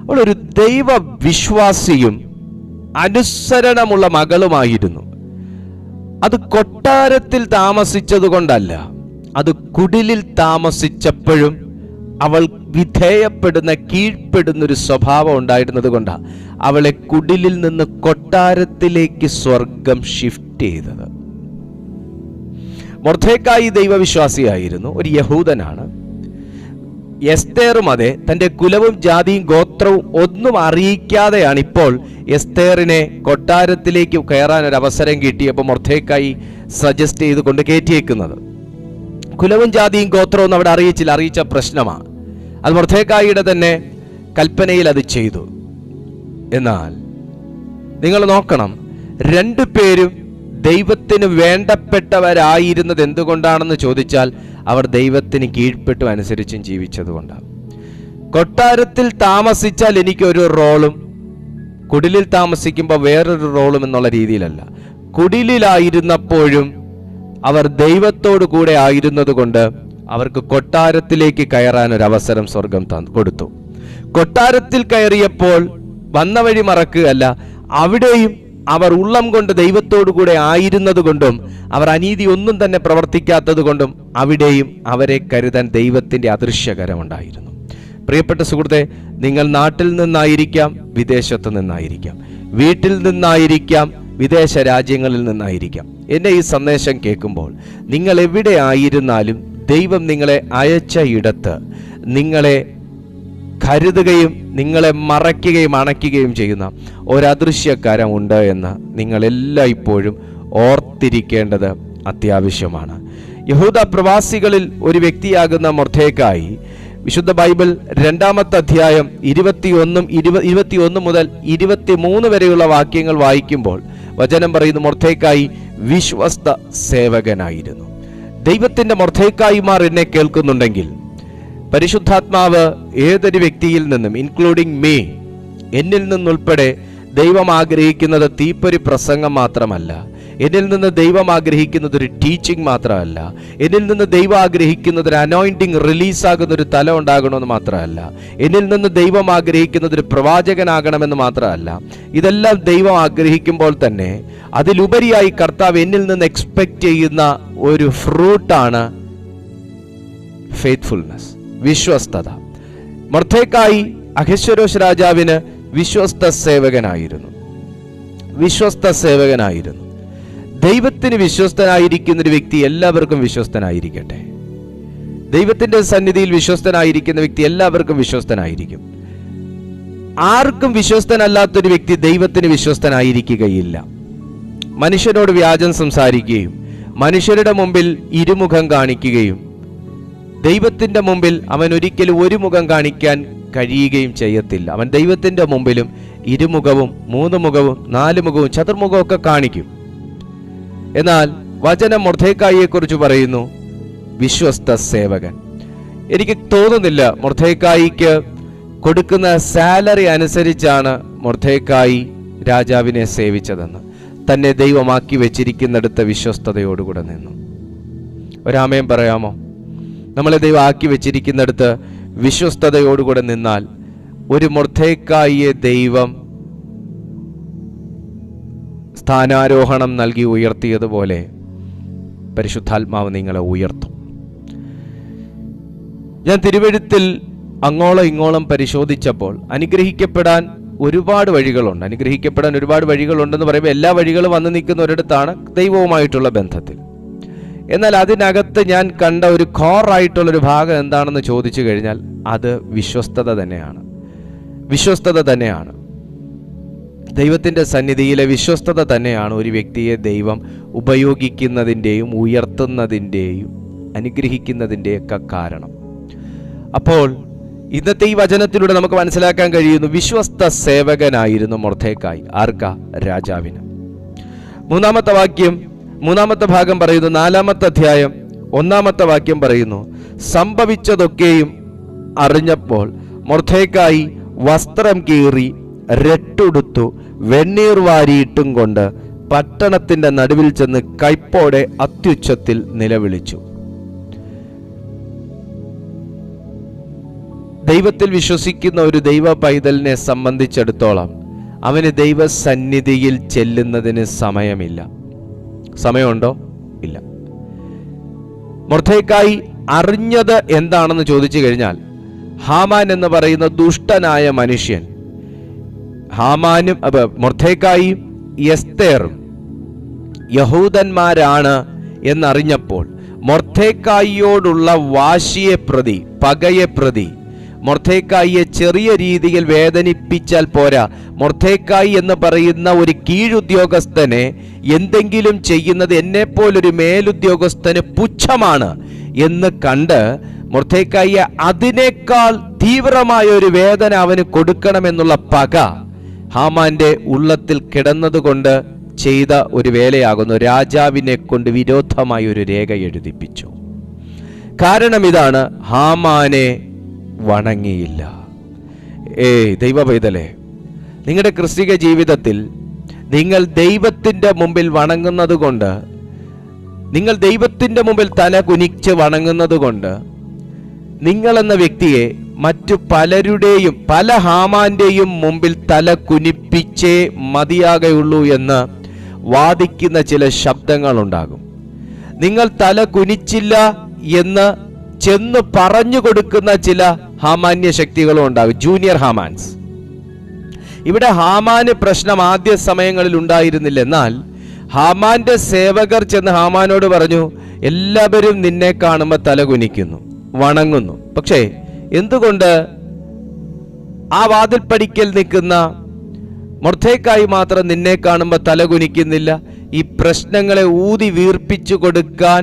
അവളൊരു ദൈവവിശ്വാസിയും അനുസരണമുള്ള മകളുമായിരുന്നു. അത് കൊട്ടാരത്തിൽ താമസിച്ചത് കൊണ്ടല്ല, അത് കുടിലിൽ താമസിച്ചപ്പോഴും അവൾ കീഴ്പ്പെടുന്നൊരു സ്വഭാവം ഉണ്ടായിരുന്നത് കൊണ്ടാണ് അവളെ കുടിലിൽ നിന്ന് കൊട്ടാരത്തിലേക്ക് സ്വർഗം ഷിഫ്റ്റ് ചെയ്തത്. മൊർദെഖായി ദൈവവിശ്വാസിയായിരുന്നു, ഒരു യഹൂദനാണ്. എസ്തേറും അതെ, തൻ്റെ കുലവും ജാതിയും ഗോത്രവും ഒന്നും അറിയിക്കാതെയാണ് ഇപ്പോൾ എസ്തേറിനെ കൊട്ടാരത്തിലേക്ക് കയറാൻ ഒരു അവസരം കിട്ടിയപ്പോൾ മൊർദെഖായി സജസ്റ്റ് ചെയ്ത് കൊണ്ട് കയറ്റിയേക്കുന്നത്. കുലവും ജാതിയും ഗോത്രവും അവിടെ അറിയിച്ച പ്രശ്നമാണ്. അത് മൊർദെഖായിയുടെ തന്നെ കൽപ്പനയിൽ അത് ചെയ്തു. എന്നാൽ നിങ്ങൾ നോക്കണം, രണ്ടുപേരും ദൈവത്തിന് വേണ്ടപ്പെട്ടവരായിരുന്നത് എന്തുകൊണ്ടാണെന്ന് ചോദിച്ചാൽ അവർ ദൈവത്തിന് കീഴ്പ്പെട്ടും അനുസരിച്ചും ജീവിച്ചതുകൊണ്ടാണ്. കൊട്ടാരത്തിൽ താമസിച്ചാൽ എനിക്കൊരു റോളും കുടിലിൽ താമസിക്കുമ്പോൾ വേറൊരു റോളും എന്നുള്ള രീതിയിലല്ല. കുടിലിലായിരുന്നപ്പോഴും അവർ ദൈവത്തോടു കൂടെ ആയിരുന്നത് കൊണ്ട് അവർക്ക് കൊട്ടാരത്തിലേക്ക് കയറാൻ ഒരു അവസരം സ്വർഗം കൊടുത്തു. കൊട്ടാരത്തിൽ കയറിയപ്പോൾ വന്ന വഴി മറക്കുകയല്ല, അവിടെയും അവർ ഉള്ളം കൊണ്ട് ദൈവത്തോടു കൂടെ ആയിരുന്നത് കൊണ്ടും അവർ അനീതി ഒന്നും തന്നെ പ്രവർത്തിക്കാത്തത് കൊണ്ടും അവിടെയും അവരെ കരുതാൻ ദൈവത്തിൻ്റെ അദൃശ്യകരമുണ്ടായിരുന്നു. പ്രിയപ്പെട്ട സുഹൃത്തെ, നിങ്ങൾ നാട്ടിൽ നിന്നായിരിക്കാം, വിദേശത്ത് നിന്നായിരിക്കാം, വീട്ടിൽ നിന്നായിരിക്കാം, വിദേശ രാജ്യങ്ങളിൽ നിന്നായിരിക്കാം. എൻ്റെ ഈ സന്ദേശം കേൾക്കുമ്പോൾ നിങ്ങൾ എവിടെ ആയിരുന്നാലും ദൈവം നിങ്ങളെ അയച്ച ഇടത്ത് നിങ്ങളെ കരുതുകയും നിങ്ങളെ മറയ്ക്കുകയും അണയ്ക്കുകയും ചെയ്യുന്ന ഒരദൃശ്യകരം ഉണ്ട് എന്ന് നിങ്ങളെല്ലായ്പ്പോഴും ഓർത്തിരിക്കേണ്ടത് അത്യാവശ്യമാണ്. യഹൂദ പ്രവാസികളിൽ ഒരു വ്യക്തിയാകുന്ന മൊർദെഖായി വിശുദ്ധ ബൈബിൾ 2-ാമത്തെ അധ്യായം 21 മുതൽ 23 വരെയുള്ള വാക്യങ്ങൾ വായിക്കുമ്പോൾ വചനം പറയുന്നു, മൊർദെഖായി വിശ്വസ്ത സേവകനായിരുന്നു. ദൈവത്തിൻ്റെ മൊർദെഖായിമാർ എന്നെ കേൾക്കുന്നുണ്ടെങ്കിൽ, പരിശുദ്ധാത്മാവ് ഏതൊരു വ്യക്തിയിൽ നിന്നും ഇൻക്ലൂഡിങ് മീ, എന്നിൽ നിന്നുൾപ്പെടെ ദൈവം ആഗ്രഹിക്കുന്നത് തീപ്പൊരി പ്രസംഗം മാത്രമല്ല, എന്നിൽ നിന്ന് ദൈവം ആഗ്രഹിക്കുന്നത് ഒരു ടീച്ചിങ് മാത്രമല്ല, എന്നിൽ നിന്ന് ദൈവം ആഗ്രഹിക്കുന്നത് ഒരു അനോയിൻറ്റിങ് റിലീസാകുന്ന ഒരു തലം ഉണ്ടാകണമെന്ന് മാത്രമല്ല, എന്നിൽ നിന്ന് ദൈവം ആഗ്രഹിക്കുന്നത് ഒരു പ്രവാചകനാകണമെന്ന് മാത്രമല്ല. ഇതെല്ലാം ദൈവം ആഗ്രഹിക്കുമ്പോൾ തന്നെ അതിലുപരിയായി കർത്താവ് എന്നിൽ നിന്ന് എക്സ്പെക്റ്റ് ചെയ്യുന്ന ഒരു ഫ്രൂട്ടാണ് ഫെയ്ത്ത്ഫുൾനെസ്, വിശ്വസ്തത. മൊർദെഖായി അഹശ്വേരോശ് രാജാവിന് വിശ്വസ്ത സേവകനായിരുന്നു. ദൈവത്തിന് വിശ്വസ്തനായിരിക്കുന്ന ഒരു വ്യക്തി എല്ലാവർക്കും വിശ്വസ്തനായിരിക്കട്ടെ. ദൈവത്തിന്റെ സന്നിധിയിൽ വിശ്വസ്തനായിരിക്കുന്ന വ്യക്തി എല്ലാവർക്കും വിശ്വസ്തനായിരിക്കും. ആർക്കും വിശ്വസ്തനല്ലാത്തൊരു വ്യക്തി ദൈവത്തിന് വിശ്വസ്തനായിരിക്കുകയില്ല. മനുഷ്യനോട് വ്യാജം സംസാരിക്കുകയും മനുഷ്യരുടെ മുമ്പിൽ ഇരുമുഖം കാണിക്കുകയും ദൈവത്തിന്റെ മുമ്പിൽ അവൻ ഒരിക്കലും ഒരു മുഖം കാണിക്കാൻ കഴിയുകയും ചെയ്യത്തില്ല. അവൻ ദൈവത്തിന്റെ മുമ്പിലും ഇരുമുഖവും 3 മുഖവും 4 മുഖവും ചതുർമുഖവും ഒക്കെ കാണിക്കും. എന്നാൽ വചനം മൊർദെഖായിയെ കുറിച്ച് പറയുന്നു, വിശ്വസ്ത സേവകൻ. എനിക്ക് തോന്നുന്നില്ല മൊർദെഖായിക്ക് കൊടുക്കുന്ന സാലറി അനുസരിച്ചാണ് മൊർദെഖായി രാജാവിനെ സേവിച്ചതെന്ന്. തന്നെ ദൈവമാക്കി വെച്ചിരിക്കുന്നിടത്ത് വിശ്വസ്തയോടുകൂടെ നിന്നു. ഒരാമയം പറയാമോ? നമ്മളെ ദൈവം ആക്കി വെച്ചിരിക്കുന്നിടത്ത് വിശ്വസ്തയോടുകൂടെ നിന്നാൽ ഒരു മൊർദെഖായിയെ ദൈവം സ്ഥാനാരോഹണം നൽകി ഉയർത്തിയതുപോലെ പരിശുദ്ധാത്മാവ് നിങ്ങളെ ഉയർത്തും. ഞാൻ തിരുവെഴുത്തിൽ അങ്ങോളം ഇങ്ങോളം പരിശോധിച്ചപ്പോൾ അനുഗ്രഹിക്കപ്പെടാൻ ഒരുപാട് വഴികളുണ്ടെന്ന് പറയുമ്പോൾ എല്ലാ വഴികളും വന്നു നിൽക്കുന്ന ഒരിടത്താണ് ദൈവവുമായിട്ടുള്ള ബന്ധത്തിൽ. എന്നാൽ അതിനകത്ത് ഞാൻ കണ്ട ഒരു കോറായിട്ടുള്ളൊരു ഭാഗം എന്താണെന്ന് ചോദിച്ചു കഴിഞ്ഞാൽ അത് വിശ്വസ്തത തന്നെയാണ്. ദൈവത്തിൻ്റെ സന്നിധിയിലെ വിശ്വസ്തത തന്നെയാണ് ഒരു വ്യക്തിയെ ദൈവം ഉപയോഗിക്കുന്നതിൻ്റെയും ഉയർത്തുന്നതിൻ്റെയും അനുഗ്രഹിക്കുന്നതിൻ്റെയൊക്കെ കാരണം. അപ്പോൾ ഇന്നത്തെ ഈ വചനത്തിലൂടെ നമുക്ക് മനസ്സിലാക്കാൻ കഴിയുന്നു, വിശ്വസ്ത സേവകനായിരുന്നു മൊർദെഖായി. ആർക്കാ? രാജാവിന്. 3-ാമത്തെ ഭാഗം പറയുന്നു, 4-ാമത്തെ അധ്യായം 1-ാമത്തെ വാക്യം പറയുന്നു, സംഭവിച്ചതൊക്കെയും അറിഞ്ഞപ്പോൾ മൊർദെഖായി വസ്ത്രം കീറി രട്ടുടുത്തു വെണ്ണീർ വാരിയിട്ടും കൊണ്ട് പട്ടണത്തിന്റെ നടുവിൽ ചെന്ന് കൈപ്പോടെ അത്യുച്ചത്തിൽ നിലവിളിച്ചു. ദൈവത്തിൽ വിശ്വസിക്കുന്ന ഒരു ദൈവ പൈതലിനെ സംബന്ധിച്ചിടത്തോളം അവന് ദൈവസന്നിധിയിൽ ചെല്ലുന്നതിന് സമയമില്ല. സമയമുണ്ടോ? ഇല്ല. മൊർദെഖായി അറിഞ്ഞത് എന്താണെന്ന് ചോദിച്ചു കഴിഞ്ഞാൽ, ഹാമാൻ എന്ന് പറയുന്ന ദുഷ്ടനായ മനുഷ്യൻ, ഹാമാനും മൊർദെഖായിയും എസ്തേറും യഹൂദന്മാരാണ് എന്നറിഞ്ഞപ്പോൾ മൊർദെഖായിയോടുള്ള വാശിയെ പ്രതി, പകയെ പ്രതി മൊർദെഖായിയെ ചെറിയ രീതിയിൽ വേദനിപ്പിച്ചാൽ പോരാ, മൊർദെഖായി എന്ന് പറയുന്ന ഒരു കീഴുദ്യോഗസ്ഥനെ എന്തെങ്കിലും ചെയ്യുന്നത് എന്നെപ്പോലൊരു മേലുദ്യോഗസ്ഥന് പുച്ഛമാണ് എന്ന് കണ്ട് മൊർദെഖായിയെ അതിനേക്കാൾ തീവ്രമായ ഒരു വേദന അവന് കൊടുക്കണമെന്നുള്ള പക ഹാമാന്റെ ഉള്ളത്തിൽ കിടന്നതുകൊണ്ട് ചെയ്ത ഒരു വേലയാകുന്നു. രാജാവിനെ കൊണ്ട് വിരോധമായ ഒരു രേഖ എഴുതിപ്പിച്ചു. കാരണം ഇതാണ്, ഹാമാനെ വണങ്ങിയില്ല. ദൈവ പൈതലേ, നിങ്ങളുടെ ക്രിസ്തീയ ജീവിതത്തിൽ നിങ്ങൾ ദൈവത്തിൻ്റെ മുമ്പിൽ വണങ്ങുന്നത് കൊണ്ട്, നിങ്ങൾ ദൈവത്തിൻ്റെ മുമ്പിൽ തല കുനിച്ച് വണങ്ങുന്നത് കൊണ്ട് നിങ്ങളെന്ന വ്യക്തിയെ മറ്റു പലരുടെയും പല ഹാമാന്റെയും മുമ്പിൽ തല കുനിപ്പിച്ചേ മതിയാകുള്ളൂ എന്ന് വാദിക്കുന്ന ചില ശബ്ദങ്ങളുണ്ടാകും. നിങ്ങൾ തല കുനിച്ചില്ല എന്ന് ചെന്ന് പറഞ്ഞു കൊടുക്കുന്ന ചില ഹാമാന്യ ശക്തികളും ഉണ്ടാകും, ജൂനിയർ ഹാമാൻസ്. ഇവിടെ ഹാമാന് പ്രശ്നം ആദ്യ സമയങ്ങളിൽ ഉണ്ടായിരുന്നില്ല. എന്നാൽ ഹാമാന്റെ സേവകർ ചെന്ന് ഹാമാനോട് പറഞ്ഞു, എല്ലാവരും നിന്നെ കാണുമ്പോൾ തല കുനിക്കുന്നു, വണങ്ങുന്നു. പക്ഷേ എന്തുകൊണ്ട് ആ വാതിൽപ്പടിക്കൽ നിൽക്കുന്ന മൊർദെഖായി മാത്രം നിന്നെ കാണുമ്പോൾ തല കുനിക്കുന്നില്ല? ഈ പ്രശ്നങ്ങളെ ഊതി വീർപ്പിച്ചു കൊടുക്കാൻ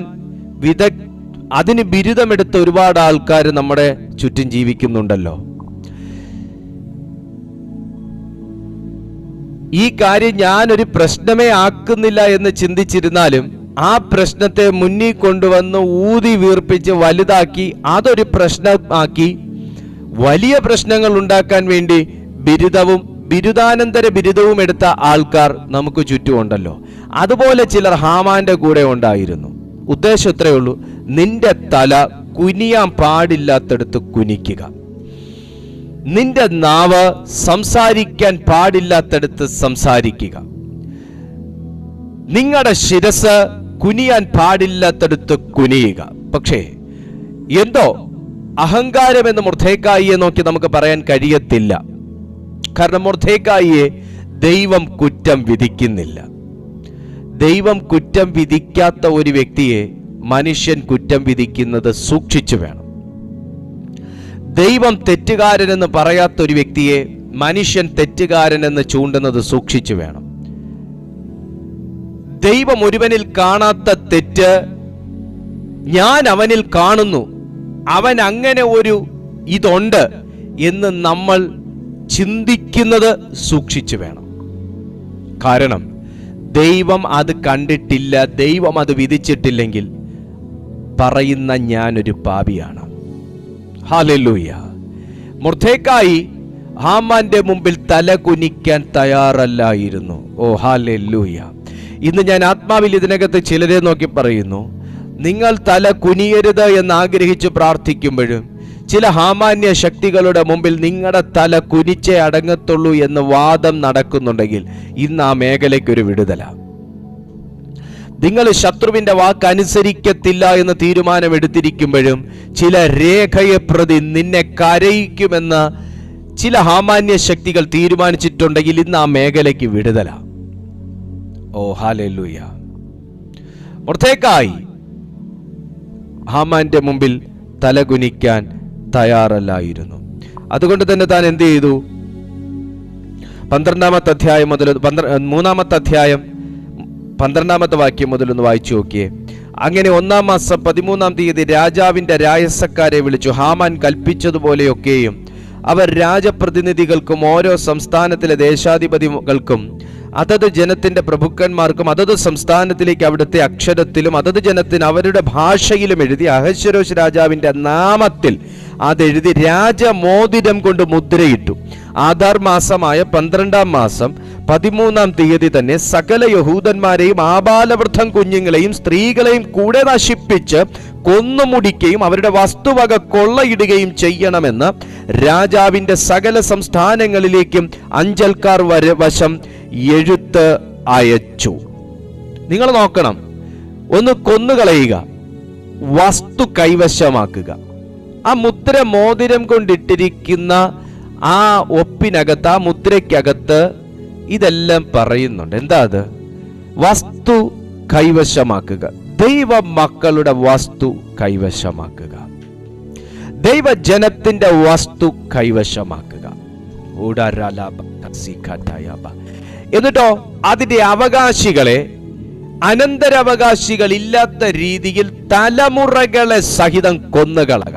അതിന് ബിരുദമെടുത്ത ഒരുപാട് ആൾക്കാർ നമ്മുടെ ചുറ്റും ജീവിക്കുന്നുണ്ടല്ലോ. ഈ കാര്യം ഞാനൊരു പ്രശ്നമേ ആക്കുന്നില്ല എന്ന് ചിന്തിച്ചിരുന്നാലും ആ പ്രശ്നത്തെ മുന്നിൽ കൊണ്ടുവന്ന് ഊതി വീർപ്പിച്ച് വലുതാക്കി അതൊരു പ്രശ്നമാക്കി വലിയ പ്രശ്നങ്ങൾ ഉണ്ടാക്കാൻ വേണ്ടി ബിരുദാനന്തര ബിരുദവും എടുത്ത ആൾക്കാർ നമുക്ക് ചുറ്റുമുണ്ടല്ലോ. അതുപോലെ ചിലർ ഹാമാന്റെ കൂടെ ഉണ്ടായിരുന്നു. ഉദ്ദേശം ഇത്രയേ ഉള്ളൂ, നിന്റെ തല കുനിയാൻ പാടില്ലാത്തടത്ത് കുനിക്കുക, നിന്റെ നാവ് സംസാരിക്കാൻ പാടില്ലാത്തടത്ത് സംസാരിക്കുക, നിങ്ങളുടെ ശിരസ് കുനിയാൻ പാടില്ലാത്തടത്ത് കുനിയുക. പക്ഷേ എന്തോ അഹങ്കാരമെന്ന് മൊർദെഖായിയെ നോക്കി നമുക്ക് പറയാൻ കഴിയത്തില്ല. കാരണം മൊർദെഖായിയെ ദൈവം കുറ്റം വിധിക്കുന്നില്ല. ദൈവം കുറ്റം വിധിക്കാത്ത ഒരു വ്യക്തിയെ മനുഷ്യൻ കുറ്റം വിധിക്കുന്നത് സൂക്ഷിച്ചു വേണം. ദൈവം തെറ്റുകാരനെന്ന് പറയാത്ത ഒരു വ്യക്തിയെ മനുഷ്യൻ തെറ്റുകാരനെന്ന് ചൂണ്ടുന്നത് സൂക്ഷിച്ചു വേണം. ദൈവം ഒരുവനിൽ കാണാത്ത തെറ്റ് ഞാൻ അവനിൽ കാണുന്നു, അവൻ അങ്ങനെ ഒരു ഇതുണ്ട് എന്ന് നമ്മൾ ചിന്തിക്കുന്നത് സൂക്ഷിച്ചു വേണം. കാരണം ദൈവം അത് കണ്ടിട്ടില്ല, ദൈവം അത് വിധിച്ചിട്ടില്ലെങ്കിൽ പറയുന്ന ഞാനൊരു പാപിയാണ്. ഹല്ലേലൂയ. മൊർദെഖായി ഹാമാന്റെ മുമ്പിൽ തല കുനിക്കാൻ തയ്യാറല്ലായിരുന്നു. ഓ ഹല്ലേലൂയ. ഇന്ന് ഞാൻ ആത്മാവിൽ ഇതിനകത്ത് ചിലരെ നോക്കി പറയുന്നു, നിങ്ങൾ തല കുനിയരുത് എന്ന് ആഗ്രഹിച്ച് പ്രാർത്ഥിക്കുമ്പോഴും ചില ഹാമാന്യ ശക്തികളുടെ മുമ്പിൽ നിങ്ങളുടെ തല കുനിച്ചേ അടങ്ങത്തുള്ളൂ എന്ന് വാദം നടക്കുന്നുണ്ടെങ്കിൽ ഇന്ന് ആ മേഖലയ്ക്കൊരു വിടുതല. നിങ്ങൾ ശത്രുവിന്റെ വാക്ക് അനുസരിക്കത്തില്ല എന്ന് തീരുമാനമെടുത്തിരിക്കുമ്പോഴും ചില രേഖയെ പ്രതി നിന്നെ കരയിക്കുമെന്ന് ചില ഹാമാന്യ ശക്തികൾ തീരുമാനിച്ചിട്ടുണ്ടെങ്കിൽ ഇന്ന് ആ മേഖലയ്ക്ക് വിടുതല. ഓ ഹല്ലേലൂയ. മൊർദെഖായി ഹാമാന്റെ മുമ്പിൽ തലകുനിക്കാൻ തയ്യാറല്ലായിരുന്നു. അതുകൊണ്ട് തന്നെ താൻ എന്ത് ചെയ്തു? 12-ാമത്തെ അധ്യായം മുതൽ 3-ാമത്തെ അധ്യായം 12-ാമത്തെ വാക്യം മുതൽ ഒന്ന് വായിച്ചു നോക്കിയേ. അങ്ങനെ 1-ാം മാസം 13-ാം തീയതി രാജാവിന്റെ രായസക്കാരെ വിളിച്ചു. ഹാമാൻ കൽപ്പിച്ചതുപോലെയൊക്കെയും അവർ രാജപ്രതിനിധികൾക്കും ഓരോ സംസ്ഥാനത്തിലെ ദേശാധിപതികൾക്കും അതത് ജനത്തിന്റെ പ്രഭുക്കന്മാർക്കും അതത് സംസ്ഥാനത്തിലേക്ക് അവിടുത്തെ അക്ഷരത്തിലും അതത് ജനത്തിന് അവരുടെ ഭാഷയിലും എഴുതി അഹശ്വേരോശ് രാജാവിന്റെ നാമത്തിൽ അതെഴുതി രാജമോതിരം കൊണ്ട് മുദ്രയിട്ടു. ആധാർ മാസമായ 12-ാം മാസം 13-ാം തീയതി തന്നെ സകല യഹൂദന്മാരെയും ആബാലവൃദ്ധം കുഞ്ഞുങ്ങളെയും സ്ത്രീകളെയും കൂടെ നശിപ്പിച്ച് കൊന്നുമുടിക്കുകയും അവരുടെ വസ്തുവക കൊള്ളയിടുകയും ചെയ്യണമെന്ന് രാജാവിന്റെ സകല സംസ്ഥാനങ്ങളിലേക്കും അഞ്ചൽക്കാർ വശം എഴുത്ത് അയച്ചു. നിങ്ങൾ നോക്കണം, ഒന്ന് കൊന്നുകളയുക, വസ്തു കൈവശമാക്കുക. ആ മുദ്ര മോതിരം കൊണ്ടിട്ടിരിക്കുന്ന ആ ഒപ്പിനകത്ത്, ആ മുദ്രയ്ക്കകത്ത് ഇതെല്ലാം പറയുന്നുണ്ട്. എന്താ അത്? വസ്തു കൈവശമാക്കുക. ദൈവ മക്കളുടെ വസ്തു കൈവശമാക്കുക, ദൈവജനത്തിന്റെ വസ്തു കൈവശമാക്കുക. എന്നിട്ടോ അതിന്റെ അവകാശികളെ അനന്തരാവകാശികൾ ഇല്ലാത്ത രീതിയിൽ തലമുറകളെ സഹിതം കൊന്നുകളക.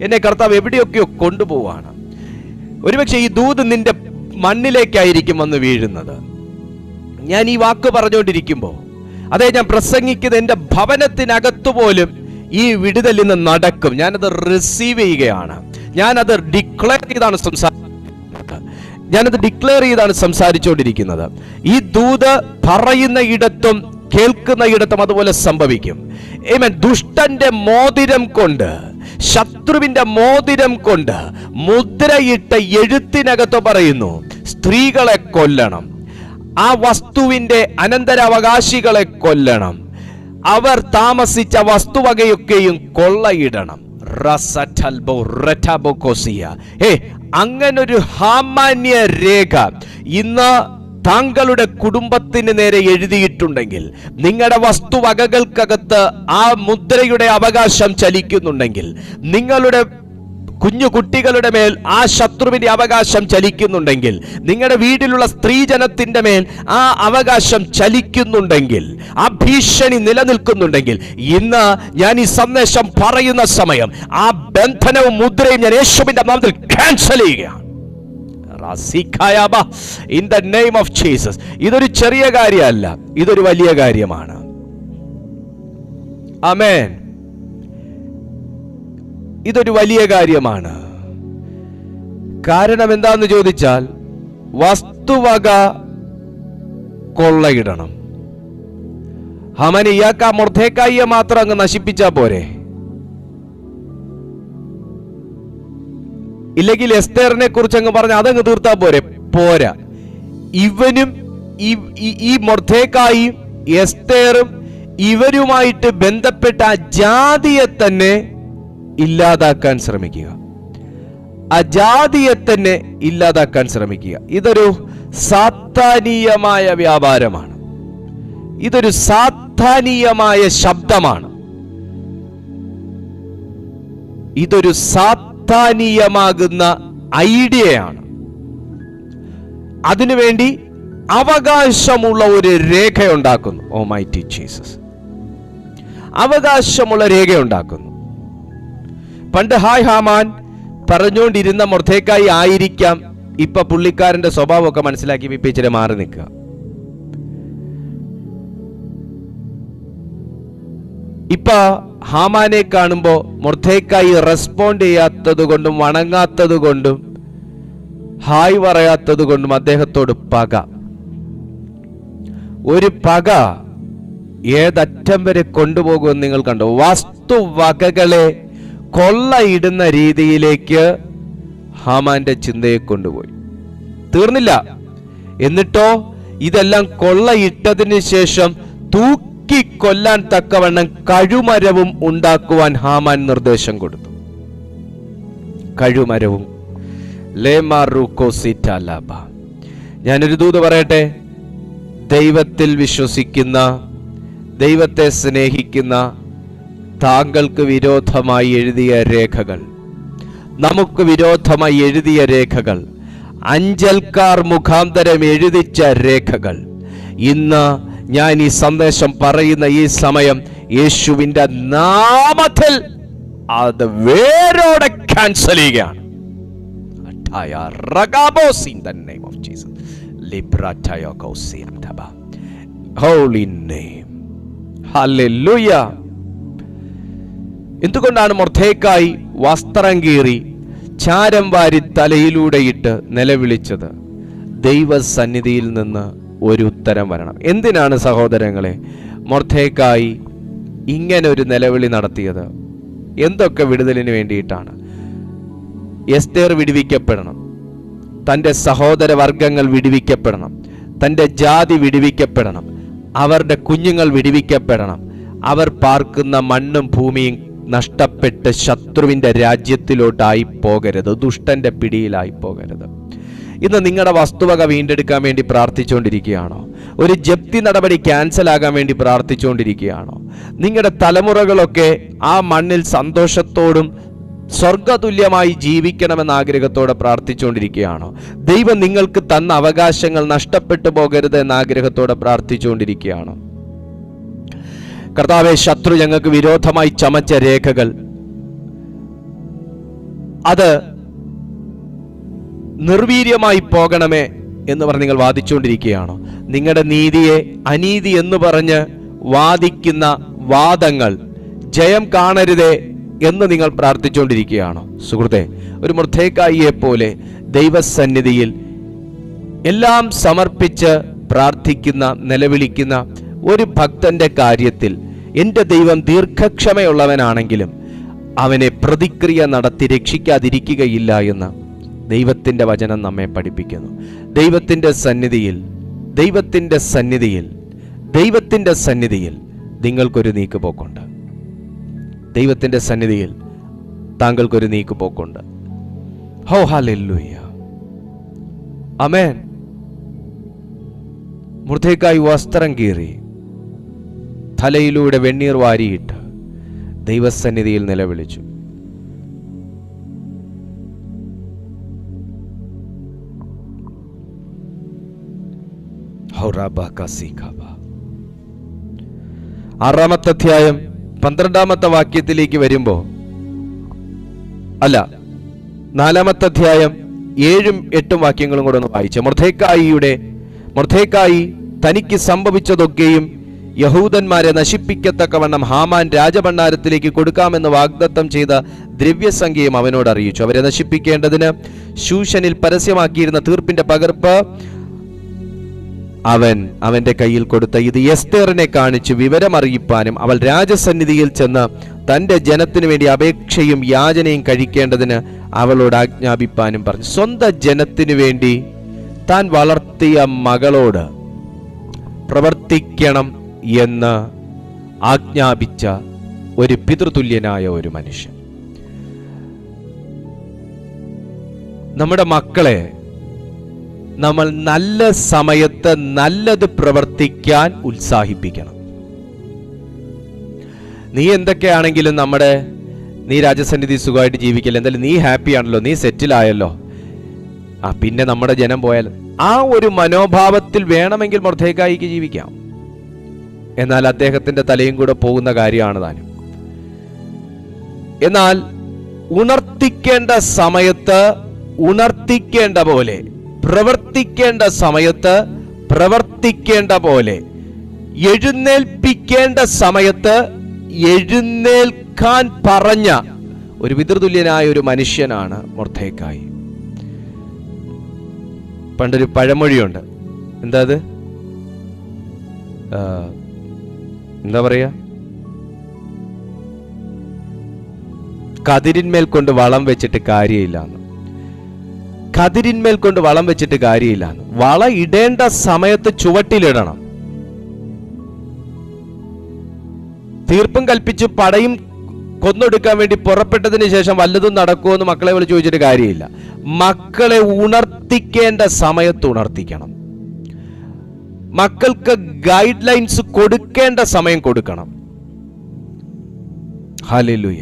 എന്നെ കർത്താവ് എവിടെയൊക്കെയോ കൊണ്ടുപോവാണ്. ഒരുപക്ഷെ ഈ ദൂത് നിന്റെ മണ്ണിലേക്കായിരിക്കും വന്ന് വീഴുന്നത്. ഞാൻ ഈ വാക്ക് പറഞ്ഞുകൊണ്ടിരിക്കുമ്പോൾ, അതെ, ഞാൻ പ്രസംഗിക്കുന്നത് എൻ്റെ ഭവനത്തിനകത്തു പോലും ഈ വിടുതൽ ഇന്ന് നടക്കും. ഞാനത് റിസീവ് ചെയ്യുകയാണ്. ഞാനത് ഡിക്ലെയർ ചെയ്താണ് സംസാരിച്ചുകൊണ്ടിരിക്കുന്നത്. ഈ ദൂത് പറയുന്ന ഇടത്തും കേൾക്കുന്ന ഇടത്തും അതുപോലെ സംഭവിക്കും. ആമേൻ. ദുഷ്ടന്റെ മോതിരം കൊണ്ട്, ശത്രുവിന്റെ മോതിരം കൊണ്ട് മുദ്രയിട്ട എഴുത്തിനകത്ത് പറയുന്നു, സ്ത്രീകളെ കൊല്ലണം, ആ വസ്തുവിന്റെ അനന്തരാവകാശികളെ കൊല്ലണം, അവർ താമസിച്ച വസ്തുവകയൊക്കെയും കൊള്ളയിടണം. അങ്ങനൊരു സാമാന്യ രേഖ ഇന്ന് താങ്കളുടെ കുടുംബത്തിന് നേരെ എഴുതിയിട്ടുണ്ടെങ്കിൽ, നിങ്ങളുടെ വസ്തുവകകൾക്കകത്ത് ആ മുദ്രയുടെ അവകാശം ചലിക്കുന്നുണ്ടെങ്കിൽ, നിങ്ങളുടെ കുഞ്ഞു കുട്ടികളുടെ മേൽ ആ ശത്രുവിന്റെ അവകാശം ചലിക്കുന്നുണ്ടെങ്കിൽ, നിങ്ങളുടെ വീട്ടിലുള്ള സ്ത്രീജനത്തിന്റെ മേൽ ആ അവകാശം ചലിക്കുന്നുണ്ടെങ്കിൽ, ആ ഭീഷണി നിലനിൽക്കുന്നുണ്ടെങ്കിൽ, ഇന്ന് ഞാൻ ഈ സന്ദേശം പറയുന്ന സമയം ആ ബന്ധനവും മുദ്രയും ഞാൻ യേശുവിന്റെ നാമത്തിൽ ക്യാൻസൽ ചെയ്യുകയാണ്. In the name of Jesus. ഇതൊരു ചെറിയ കാര്യമല്ല, ഇതൊരു വലിയ കാര്യമാണ്. ആമേൻ. ഇതൊരു വലിയ കാര്യമാണ്. കാരണം എന്താന്ന് ചോദിച്ചാൽ, വസ്തുവക കൊള്ളയിടണം. ഹാമാൻ ഇയാൾക്ക് മൊർദെഖായിയെ മാത്രം അങ്ങ് നശിപ്പിച്ചാ പോരെ? ഇല്ലെങ്കിൽ എസ്തേറിനെ കുറിച്ച് അങ്ങ് പറഞ്ഞ അതങ്ങ് തീർത്താ പോരെ? പോരാ. ഇവനും ഈ മൊർദെഖായിയും എസ്തേറും ഇവരുമായിട്ട് ബന്ധപ്പെട്ട ആ ജാതിയെ തന്നെ ഇല്ലാതാക്കാൻ ശ്രമിക്കുക. ആ ജാതിയെ തന്നെ ഇല്ലാതാക്കാൻ ശ്രമിക്കുക. ഇതൊരു സാത്താനീയമായ വ്യാപാരമാണ്. ഇതൊരു സാത്താനീയമായ ശബ്ദമാണ്. ഇതൊരു സാത്താനീയമാകുന്ന ഐഡിയയാണ്. അതിനുവേണ്ടി അവകാശമുള്ള ഒരു രേഖയുണ്ടാക്കുന്നു. ഓ മൈറ്റി ജീസസ്. അവകാശമുള്ള രേഖയുണ്ടാക്കുന്നു. പണ്ട് ഹാമാൻ പറഞ്ഞുകൊണ്ടിരുന്ന മൊർദെഖായി ആയിരിക്കാം ഇപ്പൊ പുള്ളിക്കാരന്റെ സ്വഭാവമൊക്കെ മനസ്സിലാക്കി ഇപ്പൊ ഇച്ചിരി മാറി നിൽക്കുക. ഇപ്പൊ ഹാമാനെ കാണുമ്പോ മൊർദെഖായി റെസ്പോണ്ട് ചെയ്യാത്തത് കൊണ്ടും വണങ്ങാത്തത് കൊണ്ടും ഹായ് പറയാത്തത് കൊണ്ടും അദ്ദേഹത്തോട് പക. ഒരു പക ഏതറ്റം വരെ കൊണ്ടുപോകുമെന്ന് നിങ്ങൾ കണ്ടു. വസ്തുവകകളെ കൊള്ളയിടുന്ന രീതിയിലേക്ക് ഹാമാന്റെ ചിന്തയെ കൊണ്ടുപോയി. തീർന്നില്ല. എന്നിട്ടോ ഇതെല്ലാം കൊള്ളയിട്ടതിന് ശേഷം തൂക്കിക്കൊല്ലാൻ തക്കവണ്ണം കഴുമരവും ഉണ്ടാക്കുവാൻ ഹാമാൻ നിർദ്ദേശം കൊടുത്തു. കഴുമരവും. ഞാനൊരു ദൂത് പറയട്ടെ. ദൈവത്തിൽ വിശ്വസിക്കുന്ന, ദൈവത്തെ സ്നേഹിക്കുന്ന താങ്കൾക്ക് വിരോധമായി എഴുതിയ രേഖകൾ, നമുക്ക് വിരോധമായി എഴുതിയ രേഖകൾ, അഞ്ചൽക്കാർ മുഖാന്തരം എഴുതിച്ച രേഖകൾ, ഇന്ന് ഞാൻ ഈ സന്ദേശം പറയുന്ന ഈ സമയം യേശുവിന്റെ നാമത്തിൽ അത് വേരോടെ ക്യാൻസൽ ചെയ്യുകയാണ്. Holy name. Hallelujah. എന്തുകൊണ്ടാണ് മൊർദെഖായി വസ്ത്രം കീറി ചാരം വാരി തലയിലൂടെയിട്ട് നിലവിളിച്ചത്? ദൈവസന്നിധിയിൽ നിന്ന് ഒരു ഉത്തരം വരണം. എന്തിനാണ് സഹോദരങ്ങളെ മൊർദെഖായി ഇങ്ങനെ ഒരു നിലവിളി നടത്തിയത്? എന്തൊക്കെ വിടുതലിന് വേണ്ടിയിട്ടാണ്? എസ്തേർ വിടുവിക്കപ്പെടണം, തൻ്റെ സഹോദര വർഗങ്ങൾ വിടുവിക്കപ്പെടണം, തൻ്റെ ജാതി വിടുവിക്കപ്പെടണം, അവരുടെ കുഞ്ഞുങ്ങൾ വിടുവിക്കപ്പെടണം, അവർ പാർക്കുന്ന മണ്ണും ഭൂമിയും നഷ്ടപ്പെട്ട് ശത്രുവിൻ്റെ രാജ്യത്തിലോട്ടായി പോകരുത്, ദുഷ്ടന്റെ പിടിയിലായി പോകരുത്. ഇന്ന് നിങ്ങളുടെ വസ്തുവക വീണ്ടെടുക്കാൻ വേണ്ടി പ്രാർത്ഥിച്ചുകൊണ്ടിരിക്കുകയാണോ? ഒരു ജപ്തി നടപടി ക്യാൻസൽ ആകാൻ വേണ്ടി പ്രാർത്ഥിച്ചുകൊണ്ടിരിക്കുകയാണോ? നിങ്ങളുടെ തലമുറകളൊക്കെ ആ മണ്ണിൽ സന്തോഷത്തോടും സ്വർഗതുല്യമായി ജീവിക്കണമെന്ന ആഗ്രഹത്തോടെ പ്രാർത്ഥിച്ചുകൊണ്ടിരിക്കുകയാണോ? ദൈവം നിങ്ങൾക്ക് തന്ന അവകാശങ്ങൾ നഷ്ടപ്പെട്ടു പോകരുത് എന്ന ആഗ്രഹത്തോടെ പ്രാർത്ഥിച്ചുകൊണ്ടിരിക്കുകയാണോ? കർത്താവേ, ശത്രു ഞങ്ങൾക്ക് വിരോധമായി ചമച്ച രേഖകൾ അത് നിർവീര്യമായി പോകണമേ എന്ന് പറഞ്ഞ് നിങ്ങൾ വാദിച്ചുകൊണ്ടിരിക്കുകയാണോ? നിങ്ങളുടെ നീതിയെ അനീതി എന്ന് പറഞ്ഞ് വാദിക്കുന്ന വാദങ്ങൾ ജയം കാണരുതേ എന്ന് നിങ്ങൾ പ്രാർത്ഥിച്ചുകൊണ്ടിരിക്കുകയാണോ? സുഹൃത്തെ, ഒരു മൊർദെഖായിയെ പോലെ ദൈവസന്നിധിയിൽ എല്ലാം സമർപ്പിച്ച് പ്രാർത്ഥിക്കുന്ന, നിലവിളിക്കുന്ന ഒരു ഭക്തന്റെ കാര്യത്തിൽ എൻ്റെ ദൈവം ദീർഘക്ഷമയുള്ളവനാണെങ്കിലും അവനെ പ്രതിക്രിയ നടത്തി രക്ഷിക്കാതിരിക്കുകയില്ല എന്ന് ദൈവത്തിൻ്റെ വചനം നമ്മെ പഠിപ്പിക്കുന്നു. ദൈവത്തിൻ്റെ സന്നിധിയിൽ നിങ്ങൾക്കൊരു നീക്കുപോക്കുണ്ട്. ദൈവത്തിൻ്റെ സന്നിധിയിൽ താങ്കൾക്കൊരു നീക്കുപോക്കുണ്ട്. ഹോ ഹല്ലേലൂയ, ആമേൻ. മൊർദെഖായി വസ്ത്രം കീറി തലയിലൂടെ വെണ്ണീർ വാരിയിട്ട് ദൈവസന്നിധിയിൽ നിലവിളിച്ചു. ആറാമത്തെ അധ്യായം 12-ാമത്തെ വാക്യത്തിലേക്ക് വരുമ്പോൾ, അല്ല, 4-ാമത്തെ അധ്യായം 7ഉം 8ഉം വാക്യങ്ങളും കൂടെ ഒന്ന് വായിച്ച. മൊർദെഖായി തനിക്ക് സംഭവിച്ചതൊക്കെയും യഹൂദന്മാരെ നശിപ്പിക്കത്തക്കവണ്ണം ഹാമാൻ രാജഭണ്ഡാരത്തിലേക്ക് കൊടുക്കാമെന്ന് വാഗ്ദത്തം ചെയ്ത ദ്രവ്യസംഖ്യയും അവനോട് അറിയിച്ചു. അവരെ നശിപ്പിക്കേണ്ടതിന് ശൂഷനിൽ പരസ്യമാക്കിയിരുന്ന തീർപ്പിന്റെ പകർപ്പ് അവന്റെ കയ്യിൽ കൊടുത്ത ഇത് എസ്തേറിനെ കാണിച്ച് വിവരമറിയിപ്പാനും അവൾ രാജസന്നിധിയിൽ ചെന്ന് തന്റെ ജനത്തിനു വേണ്ടി അപേക്ഷയും യാചനയും കഴിക്കേണ്ടതിന് അവളോട് ആജ്ഞാപിപ്പാനും പറഞ്ഞു. സ്വന്തം ജനത്തിനു വേണ്ടി താൻ വളർത്തിയ മകളോട് പ്രവർത്തിക്കണം എന്ന് ആജ്ഞാപിച്ച ഒരു പിതൃതുല്യനായ ഒരു മനുഷ്യൻ. നമ്മുടെ മക്കളെ നമ്മൾ നല്ല സമയത്ത് നല്ലത് പ്രവർത്തിക്കാൻ ഉത്സാഹിപ്പിക്കണം. നീ എന്തൊക്കെയാണെങ്കിലും നീ രാജസന്നിധി സുഖമായിട്ട് ജീവിക്കില്ല, എന്തായാലും നീ ഹാപ്പി ആണല്ലോ, നീ സെറ്റിലായല്ലോ, പിന്നെ നമ്മുടെ ജനം പോയാൽ, ആ ഒരു മനോഭാവത്തിൽ വേണമെങ്കിൽ മൊർദെഖായിക്ക് ജീവിക്കാം. എന്നാൽ അദ്ദേഹത്തിന്റെ തലയും കൂടെ പോകുന്ന കാര്യമാണ് താനും. എന്നാൽ ഉണർത്തിക്കേണ്ട സമയത്ത് ഉണർത്തിക്കേണ്ട പോലെ, പ്രവർത്തിക്കേണ്ട സമയത്ത് പ്രവർത്തിക്കേണ്ട പോലെ, എഴുന്നേൽപ്പിക്കേണ്ട സമയത്ത് എഴുന്നേൽക്കാൻ പറഞ്ഞ ഒരു പിതൃതുല്യനായ ഒരു മനുഷ്യനാണ് മൊർദെഖായി. പണ്ടൊരു പഴമൊഴിയുണ്ട്. എന്താ പറയാ, കതിരിന്മേൽ കൊണ്ട് വളം വെച്ചിട്ട് കാര്യമില്ലാന്ന്. കതിരിന്മേൽ കൊണ്ട് വളം വെച്ചിട്ട് കാര്യമില്ലാന്ന്. വള ഇടേണ്ട സമയത്ത് ചുവട്ടിലിടണം. തീർപ്പും കൽപ്പിച്ച് പടയും കൊന്നൊടുക്കാൻ വേണ്ടി പുറപ്പെട്ടതിന് ശേഷം വല്ലതും നടക്കുമോ എന്ന് മക്കളെ വിളിച്ച് ചോദിച്ചിട്ട് കാര്യമില്ല. മക്കളെ ഉണർത്തിക്കേണ്ട സമയത്ത് ഉണർത്തിക്കണം. മക്കൾക്ക് ഗൈഡ് ലൈൻസ് കൊടുക്കേണ്ട സമയം കൊടുക്കണം. ഹല്ലേലൂയ.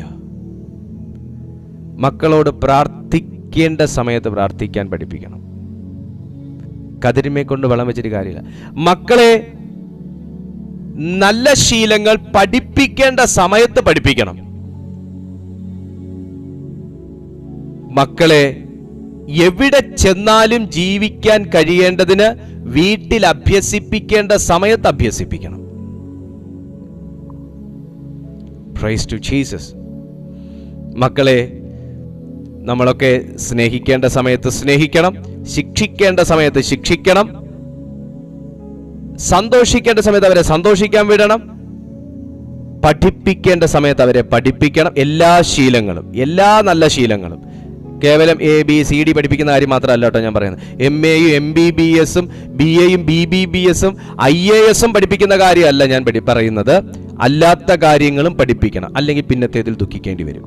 മക്കളോട് പ്രാർത്ഥിക്കേണ്ട സമയത്ത് പ്രാർത്ഥിക്കാൻ പഠിപ്പിക്കണം. കതിരിമേ കൊണ്ട് വളം വെച്ചിട്ട് കാര്യമില്ല. മക്കളെ നല്ല ശീലങ്ങൾ പഠിപ്പിക്കേണ്ട സമയത്ത് പഠിപ്പിക്കണം. മക്കളെ എവിടെ ചെന്നാലും ജീവിക്കാൻ കഴിയേണ്ടതിന് വീട്ടിൽ അഭ്യസിപ്പിക്കേണ്ട സമയത്ത് അഭ്യസിപ്പിക്കണം. Price to Jesus. മക്കളെ നമ്മളൊക്കെ സ്നേഹിക്കേണ്ട സമയത്ത് സ്നേഹിക്കണം, ശിക്ഷിക്കേണ്ട സമയത്ത് ശിക്ഷിക്കണം, സന്തോഷിക്കേണ്ട സമയത്ത് അവരെ സന്തോഷിക്കാൻ വിടണം, പഠിപ്പിക്കേണ്ട സമയത്ത് അവരെ പഠിപ്പിക്കണം. എല്ലാ ശീലങ്ങളും, എല്ലാ നല്ല ശീലങ്ങളും, കേവലം ABCD പഠിപ്പിക്കുന്ന കാര്യം മാത്രമല്ല കേട്ടോ ഞാൻ പറയുന്നത്. MAയും MBBSും BAയും BBBSും IASും പഠിപ്പിക്കുന്ന കാര്യമല്ല ഞാൻ പറയുന്നത്. അല്ലാത്ത കാര്യങ്ങളും പഠിപ്പിക്കണം, അല്ലെങ്കിൽ പിന്നത്തേതിൽ ദുഃഖിക്കേണ്ടി വരും.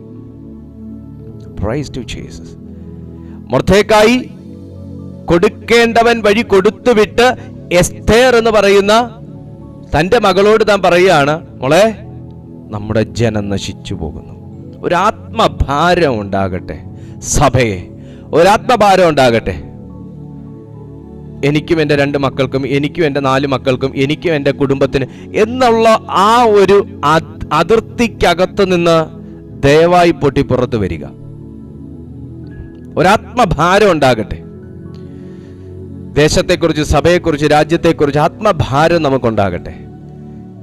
Praise to Jesus. മൊർദെഖായി കൊടുക്കേണ്ടവൻ വഴി കൊടുത്തുവിട്ട് എസ്തേർ എന്ന് പറയുന്ന തൻ്റെ മകളോട് താൻ പറയുകയാണ്, മോളെ, നമ്മുടെ ജനം നശിച്ചു പോകുന്നു. ഒരാത്മഭാരം ഉണ്ടാകട്ടെ സഭയെ, ഒരാത്മഭാരം ഉണ്ടാകട്ടെ. എനിക്കും എൻ്റെ 2 മക്കൾക്കും, എനിക്കും എൻ്റെ 4 മക്കൾക്കും, എനിക്കും എൻ്റെ കുടുംബത്തിന് എന്നുള്ള ആ ഒരു അതിർത്തിക്കകത്ത് നിന്ന് ദയവായി പൊട്ടി പുറത്തു വരിക. ഒരാത്മഭാരം ഉണ്ടാകട്ടെ. ദേശത്തെക്കുറിച്ച്, സഭയെക്കുറിച്ച്, രാജ്യത്തെക്കുറിച്ച് ആത്മഭാരം നമുക്കുണ്ടാകട്ടെ.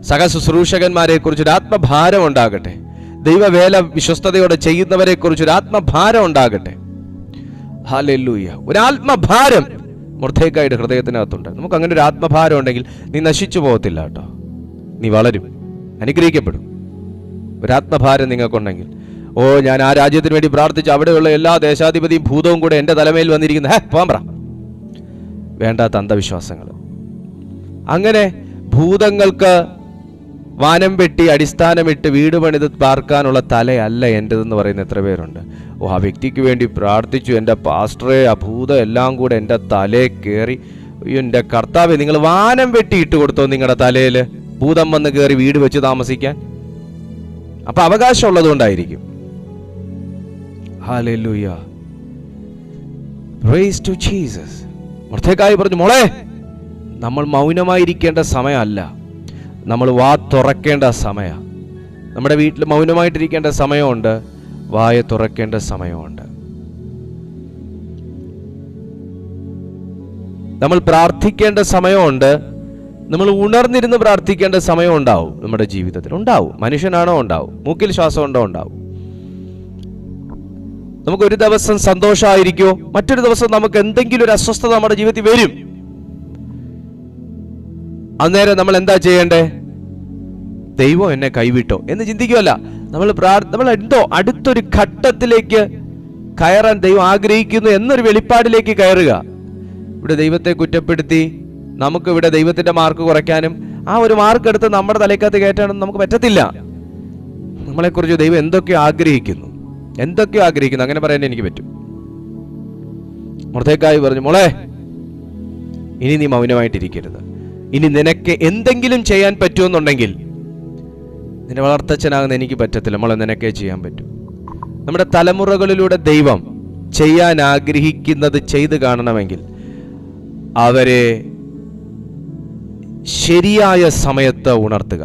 സഹശുശ്രൂഷകന്മാരെ കുറിച്ചൊരു ആത്മഭാരം ഉണ്ടാകട്ടെ. ദൈവവേല വിശ്വസ്തയോടെ ചെയ്യുന്നവരെ കുറിച്ചൊരു ആത്മഭാരം ഉണ്ടാകട്ടെ. ഹല്ലേലൂയ. ഒരു ആത്മഭാരം മൊർദെഖായിയുടെ ഹൃദയത്തിനകത്തുണ്ട്. നമുക്ക് അങ്ങനെ ഒരു ആത്മഭാരം ഉണ്ടെങ്കിൽ നീ നശിച്ചു പോകത്തില്ല കേട്ടോ, നീ വളരും, അനുഗ്രഹിക്കപ്പെടും. ഒരാത്മഭാരം നിങ്ങൾക്കുണ്ടെങ്കിൽ, ഞാൻ ആ രാജ്യത്തിന് വേണ്ടി പ്രാർത്ഥിച്ച് അവിടെയുള്ള എല്ലാ ദേശാധിപതിയും ഭൂതവും കൂടെ എൻ്റെ തലമേൽ വന്നിരിക്കുന്ന പോകാൻ പറ. വേണ്ടാത്ത അന്ധവിശ്വാസങ്ങൾ. അങ്ങനെ ഭൂതങ്ങൾക്ക് വാനം വെട്ടി അടിസ്ഥാനമിട്ട് വീട് പണിത് പാർക്കാനുള്ള തലയല്ല എൻ്റെതെന്ന് പറയുന്ന എത്ര പേരുണ്ട്? ഓ, ആ വ്യക്തിക്ക് വേണ്ടി പ്രാർത്ഥിച്ചു, എൻ്റെ പാസ്റ്ററെ, ആ ഭൂതം എല്ലാം കൂടെ എൻ്റെ തലയിൽ കയറി. അയ്യോ എൻ്റെ കർത്താവേ, നിങ്ങൾ വാനം വെട്ടി ഇട്ട് കൊടുത്തോ നിങ്ങളുടെ തലയിൽ ഭൂതം വന്ന് കയറി വീട് വെച്ച് താമസിക്കാൻ? അപ്പൊ അവകാശം ഉള്ളതുകൊണ്ടായിരിക്കും. Hallelujah, praise to Jesus. Mordecai പറഞ്ഞു, മോളെ, നമ്മൾ മൗനമായിരിക്കേണ്ട സമയമല്ല, നമ്മൾ വാ തുറക്കേണ്ട സമയം. നമ്മുടെ വീട്ടിൽ മൗനമായിട്ടിരിക്കേണ്ട സമയമുണ്ട്, വായ തുറക്കേണ്ട സമയമുണ്ട്. നമ്മൾ പ്രാർത്ഥിക്കേണ്ട സമയമുണ്ട്, നമ്മൾ ഉണർന്നിരുന്ന് പ്രാർത്ഥിക്കേണ്ട സമയം ഉണ്ടാവും. നമ്മുടെ ജീവിതത്തിൽ ഉണ്ടാവും. മനുഷ്യനാണോ? ഉണ്ടാവും. മൂക്കിൽ ശ്വാസം ഉണ്ടോ? ഉണ്ടാവും. നമുക്കൊരു ദിവസം സന്തോഷമായിരിക്കുമോ, മറ്റൊരു ദിവസം നമുക്ക് എന്തെങ്കിലും ഒരു അസ്വസ്ഥത നമ്മുടെ ജീവിതത്തിൽ വരും. അന്നേരം നമ്മൾ എന്താ ചെയ്യേണ്ടേ? ദൈവം എന്നെ കൈവിട്ടോ എന്ന് ചിന്തിക്കുമല്ല. നമ്മൾ എന്തോ അടുത്തൊരു ഘട്ടത്തിലേക്ക് കയറാൻ ദൈവം ആഗ്രഹിക്കുന്നു എന്നൊരു വെളിപ്പാടിലേക്ക് കയറുക. ഇവിടെ ദൈവത്തെ കുറ്റപ്പെടുത്തി നമുക്ക് ഇവിടെ ദൈവത്തിന്റെ മാർക്ക് കുറയ്ക്കാനും ആ ഒരു മാർക്ക് എടുത്ത് നമ്മുടെ തലയ്ക്കകത്ത് കയറ്റാനും നമുക്ക് പറ്റത്തില്ല. നമ്മളെക്കുറിച്ച് ദൈവം എന്തൊക്കെയോ ആഗ്രഹിക്കുന്നു അങ്ങനെ പറയാൻ എനിക്ക് പറ്റും. മൊർദെഖായി പറഞ്ഞു, മോളെ, ഇനി നീ മൗനമായിട്ടിരിക്കരുത്. ഇനി നിനക്ക് എന്തെങ്കിലും ചെയ്യാൻ പറ്റുമെന്നുണ്ടെങ്കിൽ, നിന്റെ വളർത്തച്ഛനാകുന്ന എനിക്ക് പറ്റത്തില്ല മോളെ, നിനക്കേ ചെയ്യാൻ പറ്റും. നമ്മുടെ തലമുറകളിലൂടെ ദൈവം ചെയ്യാൻ ആഗ്രഹിക്കുന്നത് ചെയ്തു കാണണമെങ്കിൽ അവരെ ശരിയായ സമയത്ത് ഉണർത്തുക,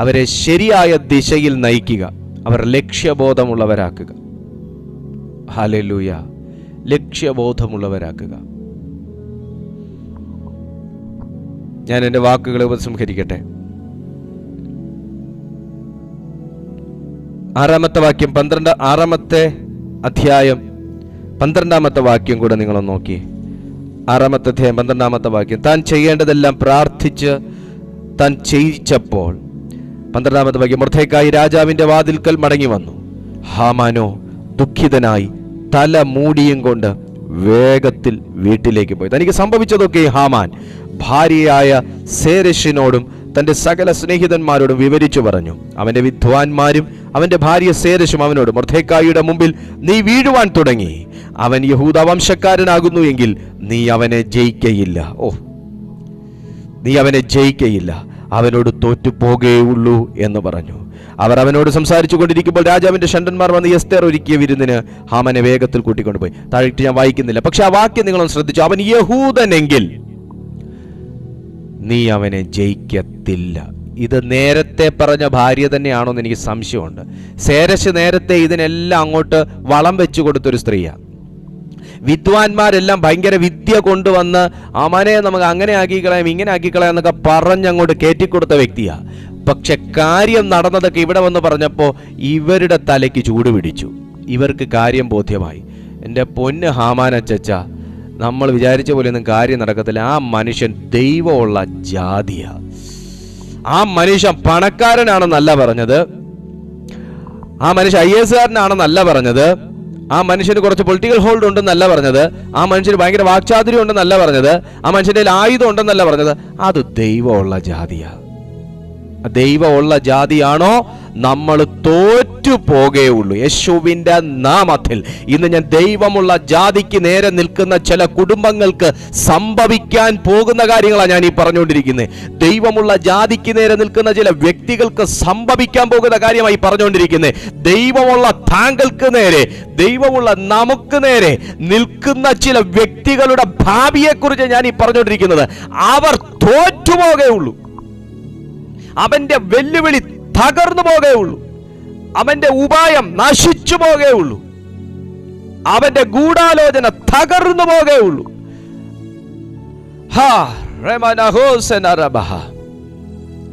അവരെ ശരിയായ ദിശയിൽ നയിക്കുക, അവർ ലക്ഷ്യബോധമുള്ളവരാക്കുക. ഹല്ലേലൂയ, ലക്ഷ്യബോധമുള്ളവരാക്കുക. ഞാൻ എൻ്റെ വാക്കുകളെ ഉപസംഹരിക്കട്ടെ. 6-ാമത്തെ വാക്യം, 6-ാമത്തെ അധ്യായം 12-ാമത്തെ വാക്യം കൂടെ നിങ്ങളൊന്ന് നോക്കി. 6-ാമത്തെ അധ്യായം 12-ാമത്തെ വാക്യം. താൻ ചെയ്യേണ്ടതെല്ലാം പ്രാർത്ഥിച്ച് താൻ ചെയ്യിച്ചപ്പോൾ, 12-ാമത്തെ വാക്യം, മൊർദെഖായി രാജാവിന്റെ വാതിൽക്കൽ മടങ്ങി വന്നു. ഹാമാനോ ദുഃഖിതനായി തല മൂടിയും കൊണ്ട് വേഗത്തിൽ വീട്ടിലേക്ക് പോയി. തനിക്ക് സംഭവിച്ചതൊക്കെ ഹാമാൻ ഭാര്യയായ സേരെഷിനോടും തന്റെ സകല സ്നേഹിതന്മാരോടും വിവരിച്ചു പറഞ്ഞു. അവന്റെ വിദ്വാൻമാരും അവന്റെ ഭാര്യ സേരെഷും അവനോട്, മൊർദെഖായിയുടെ മുമ്പിൽ നീ വീഴുവാൻ തുടങ്ങി. അവൻ യഹൂദ വംശക്കാരനാകുന്നു എങ്കിൽ നീ അവനെ ജയിക്കയില്ല. നീ അവനെ ജയിക്കയില്ല, അവനോട് തോറ്റുപോകുകയുള്ളൂ എന്ന് പറഞ്ഞു. അവർ അവനോട് സംസാരിച്ചു കൊണ്ടിരിക്കുമ്പോൾ രാജാവിന്റെ ഷണ്ഡന്മാർ വന്ന് എസ്തേർ ഒരുക്കിയ വിരുന്നിന് ഹാമാനെ വേഗത്തിൽ കൂട്ടിക്കൊണ്ടുപോയി. താഴേക്ക് ഞാൻ വായിക്കുന്നില്ല, പക്ഷെ ആ വാക്യം നിങ്ങളൊന്ന് ശ്രദ്ധിച്ചു. അവൻ യഹൂദനെങ്കിൽ നീ അവനെ ജയിക്കത്തില്ല. ഇത് നേരത്തെ പറഞ്ഞ ഭാര്യ തന്നെയാണോ എന്ന് എനിക്ക് സംശയമുണ്ട്. സേരശ് നേരത്തെ ഇതിനെല്ലാം അങ്ങോട്ട് വളം വെച്ചു കൊടുത്തൊരു സ്ത്രീയാണ്. വിദ്വാൻമാരെല്ലാം ഭയങ്കര വിദ്യ കൊണ്ടുവന്ന് അമനെ നമുക്ക് അങ്ങനെ ആക്കിക്കളയാം ഇങ്ങനെ ആക്കിക്കളയാം എന്നൊക്കെ പറഞ്ഞങ്ങോട്ട് കയറ്റിക്കൊടുത്ത വ്യക്തിയാ. പക്ഷെ കാര്യം നടന്നതൊക്കെ ഇവിടെ വന്ന് പറഞ്ഞപ്പോൾ ഇവരുടെ തലയ്ക്ക് ചൂട് പിടിച്ചു. ഇവർക്ക് കാര്യം ബോധ്യമായി. എൻ്റെ പൊന്ന് ഹാമാനച്ചച്ച, നമ്മൾ വിചാരിച്ച പോലെയൊന്നും കാര്യം നടക്കത്തില്ല. ആ മനുഷ്യൻ ദൈവമുള്ള ജാതിയാ. ആ മനുഷ്യൻ പണക്കാരനാണെന്നല്ല പറഞ്ഞത്, ആ മനുഷ്യൻ IAS കാരനാണെന്നല്ല പറഞ്ഞത്, ആ മനുഷ്യന് കുറച്ച് പൊളിറ്റിക്കൽ ഹോൾഡ് ഉണ്ടെന്നല്ല പറഞ്ഞത്, ആ മനുഷ്യന് ഭയങ്കര വാക്ചാതുര്യം ഉണ്ടെന്നല്ല പറഞ്ഞത്, ആ മനുഷ്യന്റെ ആയുധം ഉണ്ടെന്നല്ല പറഞ്ഞത്. അത് ദൈവമുള്ള ജാതിയാ. ദൈവമുള്ള ജാതിയാണോ നമ്മൾ തോറ്റു പോകേയുള്ളൂ. യേശുവിന്റെ നാമത്തിൽ ഇന്ന് ഞാൻ ദൈവമുള്ള ജാതിക്ക് നേരെ നിൽക്കുന്ന ചില കുടുംബങ്ങൾക്ക് സംഭവിക്കാൻ പോകുന്ന കാര്യങ്ങളാണ് ഞാൻ ഈ പറഞ്ഞുകൊണ്ടിരിക്കുന്നത്. ദൈവമുള്ള ജാതിക്ക് നേരെ നിൽക്കുന്ന ചില വ്യക്തികൾക്ക് സംഭവിക്കാൻ പോകുന്ന കാര്യമായി പറഞ്ഞുകൊണ്ടിരിക്കുന്നത്. ദൈവമുള്ള താങ്കൾക്ക് നേരെ, ദൈവമുള്ള നമുക്ക് നേരെ നിൽക്കുന്ന ചില വ്യക്തികളുടെ ഭാവിയെക്കുറിച്ച് ഞാൻ ഈ പറഞ്ഞുകൊണ്ടിരിക്കുന്നത്. അവർ തോറ്റുപോകുകയുള്ളൂ. അവന്റെ വെല്ലുവിളി തകർന്നു പോകുകയുള്ളൂ. അവന്റെ ഉപായം നശിച്ചു പോകുകയുള്ളൂ. അവന്റെ ഗൂഢാലോചന തകർന്നു പോകുകയുള്ളൂ.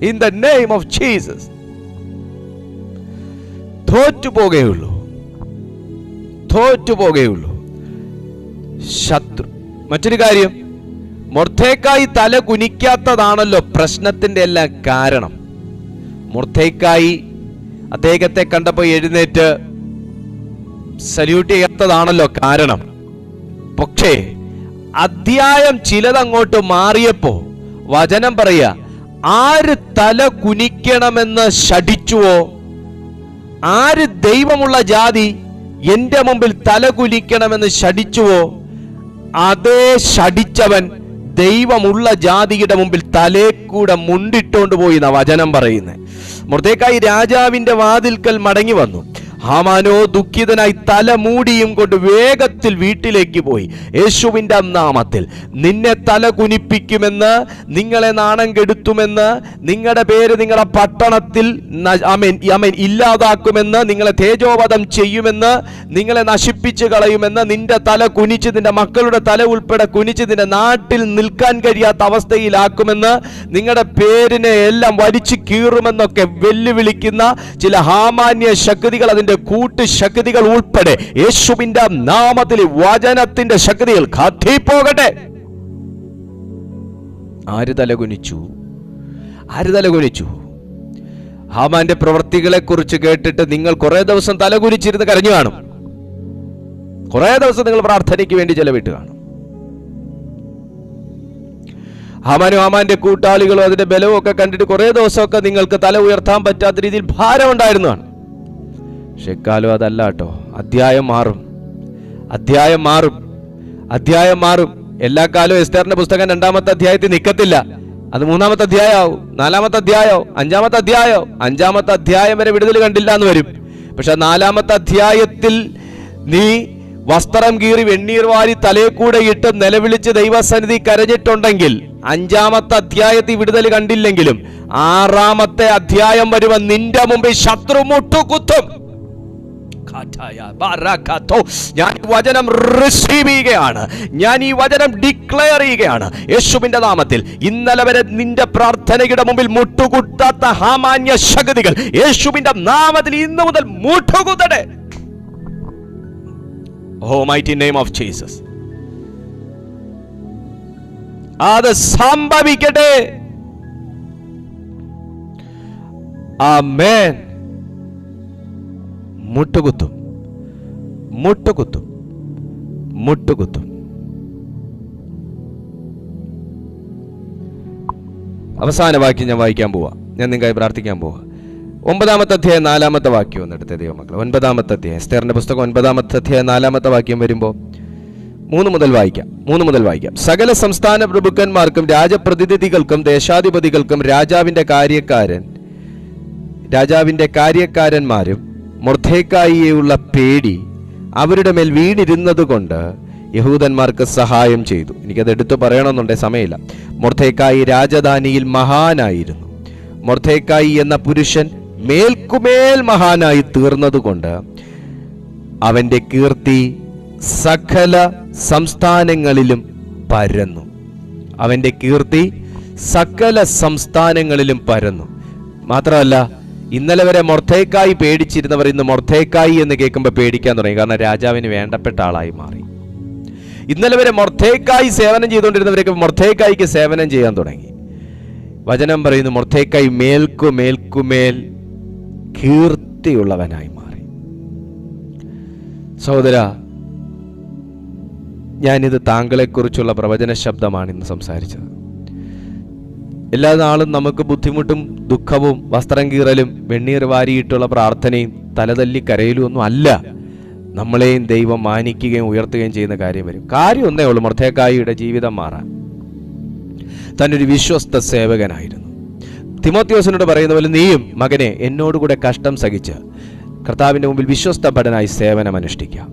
In the name of Jesus. തോറ്റുപോകുകയുള്ളൂ. ശത്രു. മറ്റൊരു കാര്യം, മൊർദെഖായി തല കുനിക്കാത്തതാണല്ലോ പ്രശ്നത്തിന്റെ എല്ലാം കാരണം. മൊർദെഖായി അദ്ദേഹത്തെ കണ്ടപ്പോൾ എഴുന്നേറ്റ് സല്യൂട്ട് ചെയ്യാത്തതാണല്ലോ കാരണം. പക്ഷേ അധ്യായം ചിലതങ്ങോട്ട് മാറിയപ്പോ വചനം പറയുക, ആര് തല കുനിക്കണമെന്ന് ശഠിച്ചുവോ, ആര് ദൈവമുള്ള ജാതി എന്റെ മുമ്പിൽ തല കുനിക്കണമെന്ന് ശഠിച്ചുവോ, അതേ ശഠിച്ചവൻ ദൈവമുള്ള ജാതിയുടെ മുമ്പിൽ തലേക്കൂടെ മുണ്ടിട്ടോണ്ട് പോയി എന്നാ വചനം പറയുന്നത്. മൊർദെഖായി രാജാവിന്റെ വാതിൽക്കൽ മടങ്ങി വന്നു. ഹാമാനോ ദുഃഖിതനായി തല മൂടിയും കൊണ്ട് വേഗത്തിൽ വീട്ടിലേക്ക് പോയി. യേശുവിൻ്റെ നാമത്തിൽ നിന്നെ തല കുനിപ്പിക്കുമെന്ന്, നിങ്ങളെ നാണം കെടുത്തുമെന്ന്, നിങ്ങളുടെ പേര് നിങ്ങളുടെ പട്ടണത്തിൽ ഇല്ലാതാക്കുമെന്ന്, നിങ്ങളെ തേജോവധം ചെയ്യുമെന്ന്, നിങ്ങളെ നശിപ്പിച്ചു കളയുമെന്ന്, നിന്റെ തല കുനിച്ച് നിന്റെ മക്കളുടെ തല ഉൾപ്പെടെ കുനിച്ച് നിന്റെ നാട്ടിൽ നിൽക്കാൻ കഴിയാത്ത അവസ്ഥയിലാക്കുമെന്ന്, നിങ്ങളുടെ പേരിനെ എല്ലാം വലിച്ചു കീറുമെന്നൊക്കെ വെല്ലുവിളിക്കുന്ന ചില ഹാമാന്യ ശക്തികൾ, അതിന്റെ കൂട്ട് ശക്തികൾ ഉൾപ്പെടെ യേശുവിന്റെ നാമത്തിൽ വചനത്തിന്റെ ശക്തികൾ കത്തിപ്പോകട്ടെ. ആര് തലകുനിച്ചു? ആര് തലകുനിച്ചു? ഹാമാന്റെ പ്രവൃത്തികളെ കുറിച്ച് കേട്ടിട്ട് നിങ്ങൾ കുറെ ദിവസം തലകുനിച്ചിരുന്ന് കരഞ്ഞു കാണും. കുറെ ദിവസം നിങ്ങൾ പ്രാർത്ഥനയ്ക്ക് വേണ്ടി ചെലവിട്ട് കാണും. ഹാമാനും ഹാമാന്റെ കൂട്ടാളികളും അതിന്റെ ബലവും ഒക്കെ കണ്ടിട്ട് കുറെ ദിവസമൊക്കെ നിങ്ങൾക്ക് തല ഉയർത്താൻ പറ്റാത്ത രീതിയിൽ ഭാരം ഉണ്ടായിരുന്നതാണ്. പക്ഷെ കാലം അതല്ല കേട്ടോ. അധ്യായം മാറും, അധ്യായം മാറും, അധ്യായം മാറും. എല്ലാ കാലവും എസ്തേറിന്റെ പുസ്തകം 2-ാമത്തെ അധ്യായത്തിൽ നിൽക്കത്തില്ല. അത് 3-ാമത്തെ അധ്യായമാവും, 4-ാമത്തെ അധ്യായമാവും, 5-ാമത്തെ അധ്യായമാവും. 5-ാമത്തെ അധ്യായം വരെ വിടുതൽ കണ്ടില്ല എന്ന് വരും. പക്ഷെ 4-ാമത്തെ അധ്യായത്തിൽ നീ വസ്ത്രം കീറി വെണ്ണീർ വാരി തലയെ കൂടെ ഇട്ട് നിലവിളിച്ച് ദൈവസന്നിധി കരഞ്ഞിട്ടുണ്ടെങ്കിൽ 5-ാമത്തെ അധ്യായത്തിൽ വിടുതൽ കണ്ടില്ലെങ്കിലും 6-ാമത്തെ അധ്യായം വരുമ്പോൾ നിന്റെ മുമ്പിൽ ശത്രു മുട്ടുകുത്തും. ഞാൻ വചനം റിസീവ് ചെയ്യുകയാണ്, ഞാൻ ഈ വചനം ഡിക്ലെയർ ചെയ്യുകയാണ് യേശുവിന്റെ നാമത്തിൽ. ഇന്നലെ വരെ നിന്റെ പ്രാർത്ഥനയുടെ മുമ്പിൽ മുട്ടുകുത്താത്ത ഹാമാന്യ ശക്തികൾ യേശുവിന്റെ നാമത്തിൽ ഇന്നു മുതൽ മുട്ടുകുത്തട്ടെ. ഓ മൈറ്റി നെയിം ഓഫ് ജീസസ്. അത് സംഭവിക്കട്ടെ. ആമേൻ. മുട്ടുകുത്തും, മുട്ടുകുത്തും, മുട്ടുകുത്തും. അവസാന വാക്യം ഞാൻ വായിക്കാൻ പോവാ. ഞാൻ നിങ്ങൾക്കായി പ്രാർത്ഥിക്കാൻ പോവാ. 9-ാമത്തെ അധ്യായം 4-ാമത്തെ വാക്യം ഒന്നെടുത്ത ദൈവമക്കൾ. 9-ാമത്തെ അധ്യായം, എസ്തേറിന്റെ പുസ്തകം 9-ാമത്തെ അധ്യായം 4-ാമത്തെ വാക്യം വരുമ്പോൾ 3 മുതൽ വായിക്കാം. സകല സംസ്ഥാന പ്രഭുക്കന്മാർക്കും രാജപ്രതിനിധികൾക്കും ദേശാധിപതികൾക്കും രാജാവിന്റെ കാര്യക്കാരന്മാരും മൊർദെഖായിയെയുള്ള പേടി അവരുടെ മേൽ വീണിരുന്നത് കൊണ്ട് യഹൂദന്മാർക്ക് സഹായം ചെയ്തു. എനിക്കത് എടുത്തു പറയണമെന്നുണ്ടേ സമയമില്ല. മൊർദെഖായി രാജധാനിയിൽ മഹാനായിരുന്നു. മൊർദെഖായി എന്ന പുരുഷൻ മേൽക്കുമേൽ മഹാനായി തീർന്നതുകൊണ്ട് അവന്റെ കീർത്തി സകല സംസ്ഥാനങ്ങളിലും പരന്നു. അവന്റെ കീർത്തി സകല സംസ്ഥാനങ്ങളിലും പരന്നു. മാത്രമല്ല, ഇന്നലെ വരെ മൊർദെഖായി പേടിച്ചിരുന്നവർ ഇന്ന് മൊർദെഖായി എന്ന് കേൾക്കുമ്പോൾ പേടിക്കാൻ തുടങ്ങി. കാരണം രാജാവിന് വേണ്ടപ്പെട്ട ആളായി മാറി. ഇന്നലെ വരെ മൊർദെഖായി സേവനം ചെയ്തുകൊണ്ടിരുന്നവരൊക്കെ മൊർദെഖായിക്ക് സേവനം ചെയ്യാൻ തുടങ്ങി. വചനം പറയുന്നു മൊർദെഖായി മേൽക്കുമേൽ കീർത്തിയുള്ളവനായി മാറി. സഹോദര, ഞാനിത് താങ്കളെക്കുറിച്ചുള്ള പ്രവചന ശബ്ദമാണ് ഇന്ന് സംസാരിച്ചത്. എല്ലാ നാളും നമുക്ക് ബുദ്ധിമുട്ടും ദുഃഖവും വസ്ത്രം കീറലും വെണ്ണീർ വാരിയിട്ടുള്ള പ്രാർത്ഥനയും തലതല്ലി കരയിലും ഒന്നും അല്ല. നമ്മളെയും ദൈവം മാനിക്കുകയും ഉയർത്തുകയും ചെയ്യുന്ന കാര്യം വരും. കാര്യം ഒന്നേ ഉള്ളൂ, മൊർദെഖായിയുടെ ജീവിതം മാറാൻ. തന്നൊരു വിശ്വസ്ത സേവകനായിരുന്നു. തിമോത്തിയോസിനോട് പറയുന്ന പോലെ നീയും മകനെ എന്നോടുകൂടെ കഷ്ടം സഹിച്ച് കർത്താവിൻ്റെ മുമ്പിൽ വിശ്വസ്ത ഭടനായി സേവനം അനുഷ്ഠിക്കാം.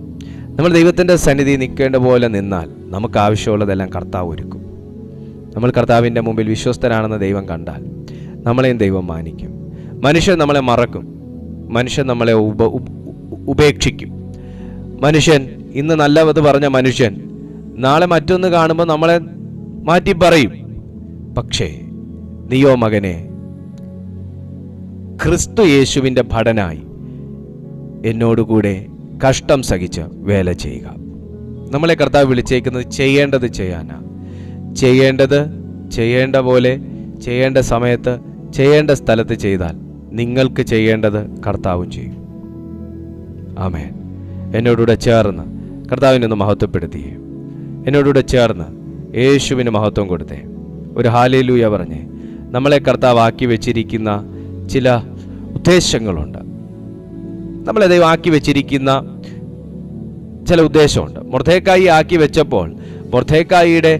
നമ്മൾ ദൈവത്തിൻ്റെ സന്നിധി നിൽക്കേണ്ട പോലെ നിന്നാൽ നമുക്ക് ആവശ്യമുള്ളതെല്ലാം കർത്താവ് ഒരുക്കും. നമ്മൾ കർത്താവിൻ്റെ മുമ്പിൽ വിശ്വസ്തനാണെന്ന് ദൈവം കണ്ടാൽ നമ്മളെയും ദൈവം മാനിക്കും. മനുഷ്യൻ നമ്മളെ മറക്കും, മനുഷ്യൻ നമ്മളെ ഉപേക്ഷിക്കും. മനുഷ്യൻ ഇന്ന് നല്ലത് പറഞ്ഞ മനുഷ്യൻ നാളെ മറ്റൊന്ന് കാണുമ്പോൾ നമ്മളെ മാറ്റി പറയും. പക്ഷേ നീയോ മകനെ ക്രിസ്തു യേശുവിൻ്റെ ഭടനായി എന്നോടുകൂടെ കഷ്ടം സഹിച്ച് വേല ചെയ്യുക. നമ്മളെ കർത്താവ് വിളിച്ചേക്കുന്നത് ചെയ്യേണ്ടത് ചെയ്യാനാ. ചെയ്യേണ്ട പോലെ ചെയ്യേണ്ട സമയത്ത് ചെയ്യേണ്ട സ്ഥലത്ത് ചെയ്താൽ നിങ്ങൾക്ക് ചെയ്യേണ്ടത് കർത്താവും ചെയ്യും. ആമേൻ. എന്നോടുകൂടെ ചേർന്ന് കർത്താവിനൊന്ന് മഹത്വപ്പെടുത്തിയേ. എന്നോടുകൂടെ ചേർന്ന് യേശുവിന് മഹത്വം കൊടുത്തേ. ഒരു ഹല്ലേലൂയ പറഞ്ഞേ. നമ്മളെ കർത്താവ് ആക്കി വെച്ചിരിക്കുന്ന ചില ഉദ്ദേശങ്ങളുണ്ട്. നമ്മളെ ദൈവം ആക്കി വെച്ചിരിക്കുന്ന ചില ഉദ്ദേശമുണ്ട്. മൊർദെഖായി ആക്കി വെച്ചപ്പോൾ മൊർദെഖായിയുടെ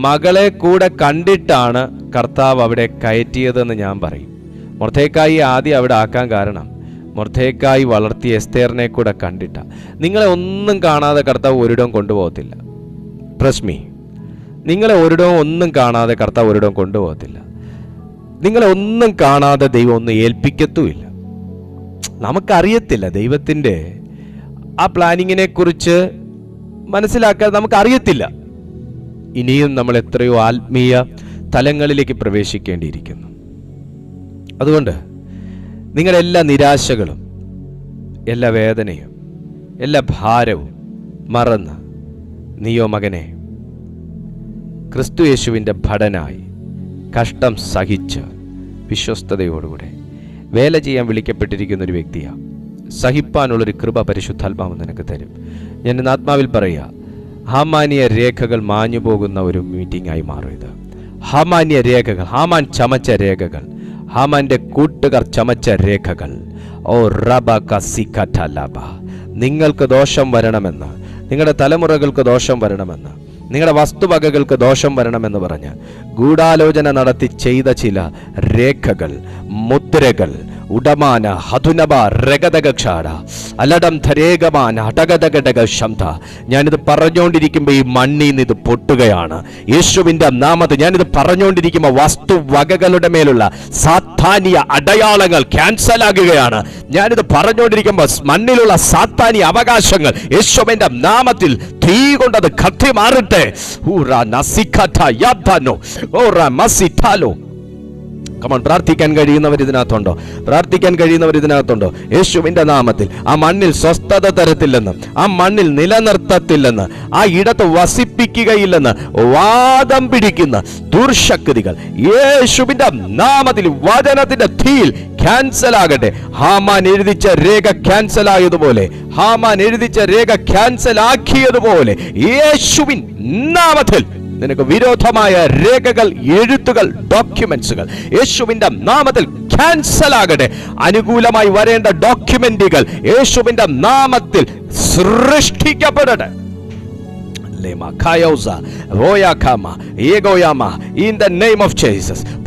മകളെ കൂടെ കണ്ടിട്ടാണ് കർത്താവ് അവിടെ കയറ്റിയതെന്ന് ഞാൻ പറയും. മൊർദെഖായി ആദ്യം അവിടെ ആക്കാൻ കാരണം മൊർദെഖായി വളർത്തിയ എസ്തേറിനെ കൂടെ കണ്ടിട്ട. നിങ്ങളെ ഒന്നും കാണാതെ കർത്താവ് ഒരിടവും കൊണ്ടുപോകത്തില്ല. ട്രസ്റ്റ് മീ, നിങ്ങളെ ഒരിടവും ഒന്നും കാണാതെ കർത്താവ് ഒരിടവും കൊണ്ടുപോകത്തില്ല. നിങ്ങളെ ഒന്നും കാണാതെ ദൈവം ഒന്നും ഏൽപ്പിക്കത്തുമില്ല. നമുക്കറിയത്തില്ല ദൈവത്തിൻ്റെ ആ പ്ലാനിങ്ങിനെ കുറിച്ച് മനസ്സിലാക്കാൻ നമുക്കറിയത്തില്ല. ഇനിയും നമ്മൾ എത്രയോ ആത്മീയ തലങ്ങളിലേക്ക് പ്രവേശിക്കേണ്ടിയിരിക്കുന്നു. അതുകൊണ്ട് നിങ്ങളുടെ എല്ലാ നിരാശകളും, എല്ലാ വേദനയും, എല്ലാ ഭാരവും മറന്ന് നീയോ മകനെ ക്രിസ്തു യേശുവിൻ്റെ ഭടനായി കഷ്ടം സഹിച്ച് വിശ്വസ്തയോടുകൂടെ വേല ചെയ്യാൻ വിളിക്കപ്പെട്ടിരിക്കുന്ന ഒരു വ്യക്തിയാണ്. സഹിപ്പാനുള്ളൊരു കൃപ പരിശുദ്ധാത്മാവ് നിനക്ക് തരും. ഞാൻ ഇന്ന് ആത്മാവിൽ പറയുക, ഹാമാന്യ രേഖകൾ മാഞ്ഞു പോകുന്ന ഒരു മീറ്റിംഗ് ആയി മാറും ഇത്. ഹാമാന്യ രേഖകൾ, ഹാമാൻ ചമച്ച രേഖകൾ, ഹാമാന്റെ കൂട്ടുകാർ ചമച്ച രേഖകൾ. ഓ റബക സികതലബ, നിങ്ങൾക്ക് ദോഷം വരണമെന്ന്, നിങ്ങളുടെ തലമുറകൾക്ക് ദോഷം വരണമെന്ന്, നിങ്ങളുടെ വസ്തുവകകൾക്ക് ദോഷം വരണമെന്ന് പറഞ്ഞ് ഗൂഢാലോചന നടത്തി ചെയ്ത ചില രേഖകൾ, മുദ്രകൾ, ഉടമാന ഹതുനബ രഗതകക്ഷാട അലടം ധരേകമാന അടകടകടക ശബ്ദ. ഞാനിത് പറഞ്ഞുകൊണ്ടിരിക്കുമ്പോൾ ഈ മണ്ണിൽ നിന്ന് ഇത് പൊട്ടുകയാണ് യേശുവിൻ്റെ നാമത്തിൽ. ഞാനിത് പറഞ്ഞുകൊണ്ടിരിക്കുമ്പോൾ വസ്തുവകകളുടെ മേലുള്ള സാത്താനിയ അടയാളങ്ങൾ ക്യാൻസൽ ആകുകയാണ്. ഞാനിത് പറഞ്ഞുകൊണ്ടിരിക്കുമ്പോൾ മണ്ണിലുള്ള സാത്താനിയ അവകാശങ്ങൾ യേശുവിൻ്റെ നാമത്തിൽ തീ കൊണ്ടത് കത്തി മാറട്ടെ. കമോൺ, പ്രാർത്ഥിക്കാൻ കഴിയുന്നവർ ഇതിനകത്തുണ്ടോ? പ്രാർത്ഥിക്കാൻ കഴിയുന്നവർ ഇതിനകത്തുണ്ടോ? യേശുവിൻ്റെ നാമത്തിൽ ആ മണ്ണിൽ സ്വസ്ഥത തരത്തില്ലെന്ന്, ആ മണ്ണിൽ നിലനിർത്തത്തില്ലെന്ന്, ആ ഇടത്ത് വസിപ്പിക്കുകയില്ലെന്ന് വാദം പിടിക്കുന്ന ദുർശക്തികൾ യേശുവിൻ്റെ നാമത്തിൽ വചനത്തിന്റെ തീയിൽ ക്യാൻസൽ ആകട്ടെ. ഹാമാൻ എഴുതിച്ച രേഖ ക്യാൻസൽ ആയതുപോലെ, ഹാമാൻ എഴുതിച്ച രേഖ ക്യാൻസൽ ആക്കിയതുപോലെ യേശുവിൻ നാമത്തിൽ നിനക്ക് വിരോധമായ രേഖകൾ, എഴുത്തുകൾ, ഡോക്യുമെന്റ്സുകൾ യേശുവിന്റെ നാമത്തിൽ ക്യാൻസൽ ആകട്ടെ. അനുകൂലമായി വരേണ്ട ഡോക്യുമെന്റുകൾ യേശുവിന്റെ നാമത്തിൽ സൃഷ്ടിക്കപ്പെടട്ടെ.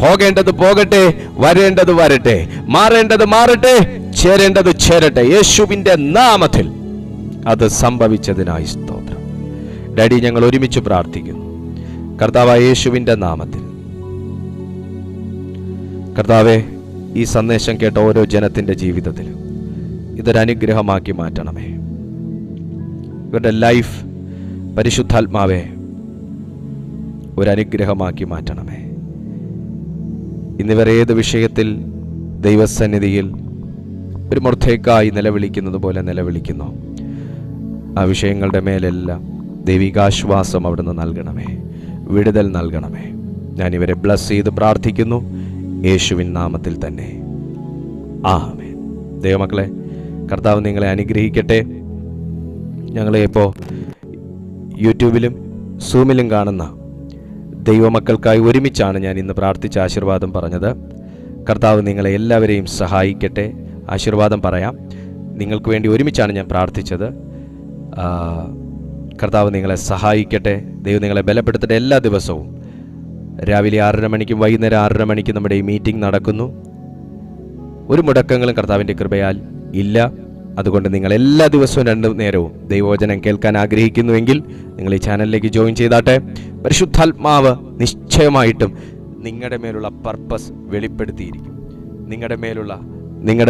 പോകേണ്ടത് പോകട്ടെ, വരേണ്ടത് വരട്ടെ, മാറേണ്ടത് മാറട്ടെ, ചേരേണ്ടത് ചേരട്ടെ. യേശുവിന്റെ നാമത്തിൽ അത് സംഭവിച്ചതിനായി സ്തോത്രം. ഡാഡി, ഞങ്ങൾ ഒരുമിച്ച് പ്രാർത്ഥിക്കുന്നു കർത്താവായ യേശുവിൻ്റെ നാമത്തിൽ. കർത്താവെ, ഈ സന്ദേശം കേട്ട ഓരോ ജനത്തിൻ്റെ ജീവിതത്തിലും ഇതൊരു അനുഗ്രഹമാക്കി മാറ്റണമേ. ഇവരുടെ ലൈഫ് പരിശുദ്ധാത്മാവെ ഒരു അനുഗ്രഹമാക്കി മാറ്റണമേ. ഇന്നിവർ ഏത് വിഷയത്തിൽ ദൈവസന്നിധിയിൽ ഒരു മൊർദെഖായി നിലവിളിക്കുന്നത് പോലെ നിലവിളിക്കുന്നു, ആ വിഷയങ്ങളുടെ മേലെല്ലാം ദൈവികാശ്വാസം അവിടുന്ന് നൽകണമേ, വിടുതൽ നൽകണമേ. ഞാനിവരെ ബ്ലസ് ചെയ്ത് പ്രാർത്ഥിക്കുന്നു യേശുവിൻ നാമത്തിൽ തന്നെ, ആമേൻ. ദൈവമക്കളെ, കർത്താവ് നിങ്ങളെ അനുഗ്രഹിക്കട്ടെ. ഞങ്ങളെ ഇപ്പോൾ യൂട്യൂബിലും സൂമിലും കാണുന്ന ദൈവമക്കൾക്കായി ഒരുമിച്ചാണ് ഞാൻ ഇന്ന് പ്രാർത്ഥിച്ച ആശീർവാദം പറഞ്ഞത്. കർത്താവ് നിങ്ങളെ എല്ലാവരെയും സഹായിക്കട്ടെ. ആശീർവാദം പറയാം. നിങ്ങൾക്ക് വേണ്ടി ഒരുമിച്ചാണ് ഞാൻ പ്രാർത്ഥിച്ചത്. കർത്താവ് നിങ്ങളെ സഹായിക്കട്ടെ. ദൈവം നിങ്ങളെ ബലപ്പെടുത്തട്ടെ. എല്ലാ ദിവസവും രാവിലെ 6:30 മണിക്കും വൈകുന്നേരം 6:30 മണിക്കും നമ്മുടെ ഈ മീറ്റിംഗ് നടക്കുന്നു. ഒരു മുടക്കങ്ങളും കർത്താവിൻ്റെ കൃപയാൽ ഇല്ല. അതുകൊണ്ട് നിങ്ങൾ എല്ലാ ദിവസവും 2 നേരവും ദൈവവചനം കേൾക്കാൻ ആഗ്രഹിക്കുന്നുവെങ്കിൽ നിങ്ങൾ ഈ ചാനലിലേക്ക് ജോയിൻ ചെയ്താട്ടെ. പരിശുദ്ധാത്മാവ് നിശ്ചയമായിട്ടും നിങ്ങളുടെ മേലുള്ള പർപ്പസ് വെളിപ്പെടുത്തിയിരിക്കും. നിങ്ങളുടെ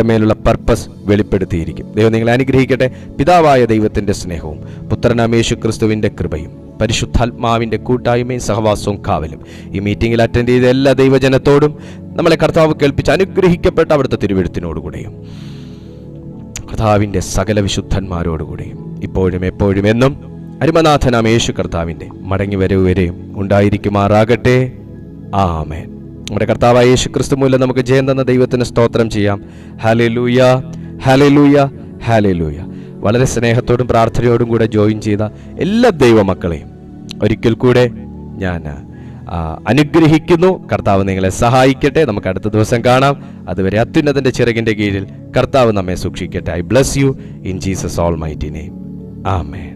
മേലുള്ള പർപ്പസ് വെളിപ്പെടുത്തിയിരിക്കും. ദൈവം നിങ്ങളെ അനുഗ്രഹിക്കട്ടെ. പിതാവായ ദൈവത്തിൻ്റെ സ്നേഹവും പുത്രനാം യേശു ക്രിസ്തുവിൻ്റെ കൃപയും പരിശുദ്ധാത്മാവിൻ്റെ കൂട്ടായ്മയും സഹവാസവും കാവലും ഈ മീറ്റിംഗിൽ അറ്റൻഡ് ചെയ്ത എല്ലാ ദൈവജനത്തോടും നമ്മളെ കർത്താവ് കേൾപ്പിച്ച് അനുഗ്രഹിക്കപ്പെട്ട അവിടുത്തെ തിരുവെഴുത്തിനോടുകൂടെയും കർത്താവിൻ്റെ സകല വിശുദ്ധന്മാരോടുകൂടെയും ഇപ്പോഴും എപ്പോഴും എന്നും അരുമനാഥനാം യേശു കർത്താവിൻ്റെ മടങ്ങി വരവ് വരെയും ഉണ്ടായിരിക്കുമാറാകട്ടെ. ആമേൻ. നമ്മുടെ കർത്താവായ യേശു ക്രിസ്തു മൂലം നമുക്ക് ജയം തന്ന ദൈവത്തിന് സ്തോത്രം ചെയ്യാം. Hallelujah, hallelujah, hallelujah. വളരെ സ്നേഹത്തോടും പ്രാർത്ഥനയോടും കൂടെ ജോയിൻ ചെയ്ത എല്ലാ ദൈവമക്കളെയും ഒരിക്കൽ കൂടെ ഞാൻ അനുഗ്രഹിക്കുന്നു. കർത്താവ് നിങ്ങളെ സഹായിക്കട്ടെ. നമുക്ക് അടുത്ത ദിവസം കാണാം. അതുവരെ അത്യുന്നതന്റെ ചിറകിന്റെ കീഴിൽ കർത്താവ് നമ്മെ സൂക്ഷിക്കട്ടെ. I bless you in Jesus almighty name. Amen.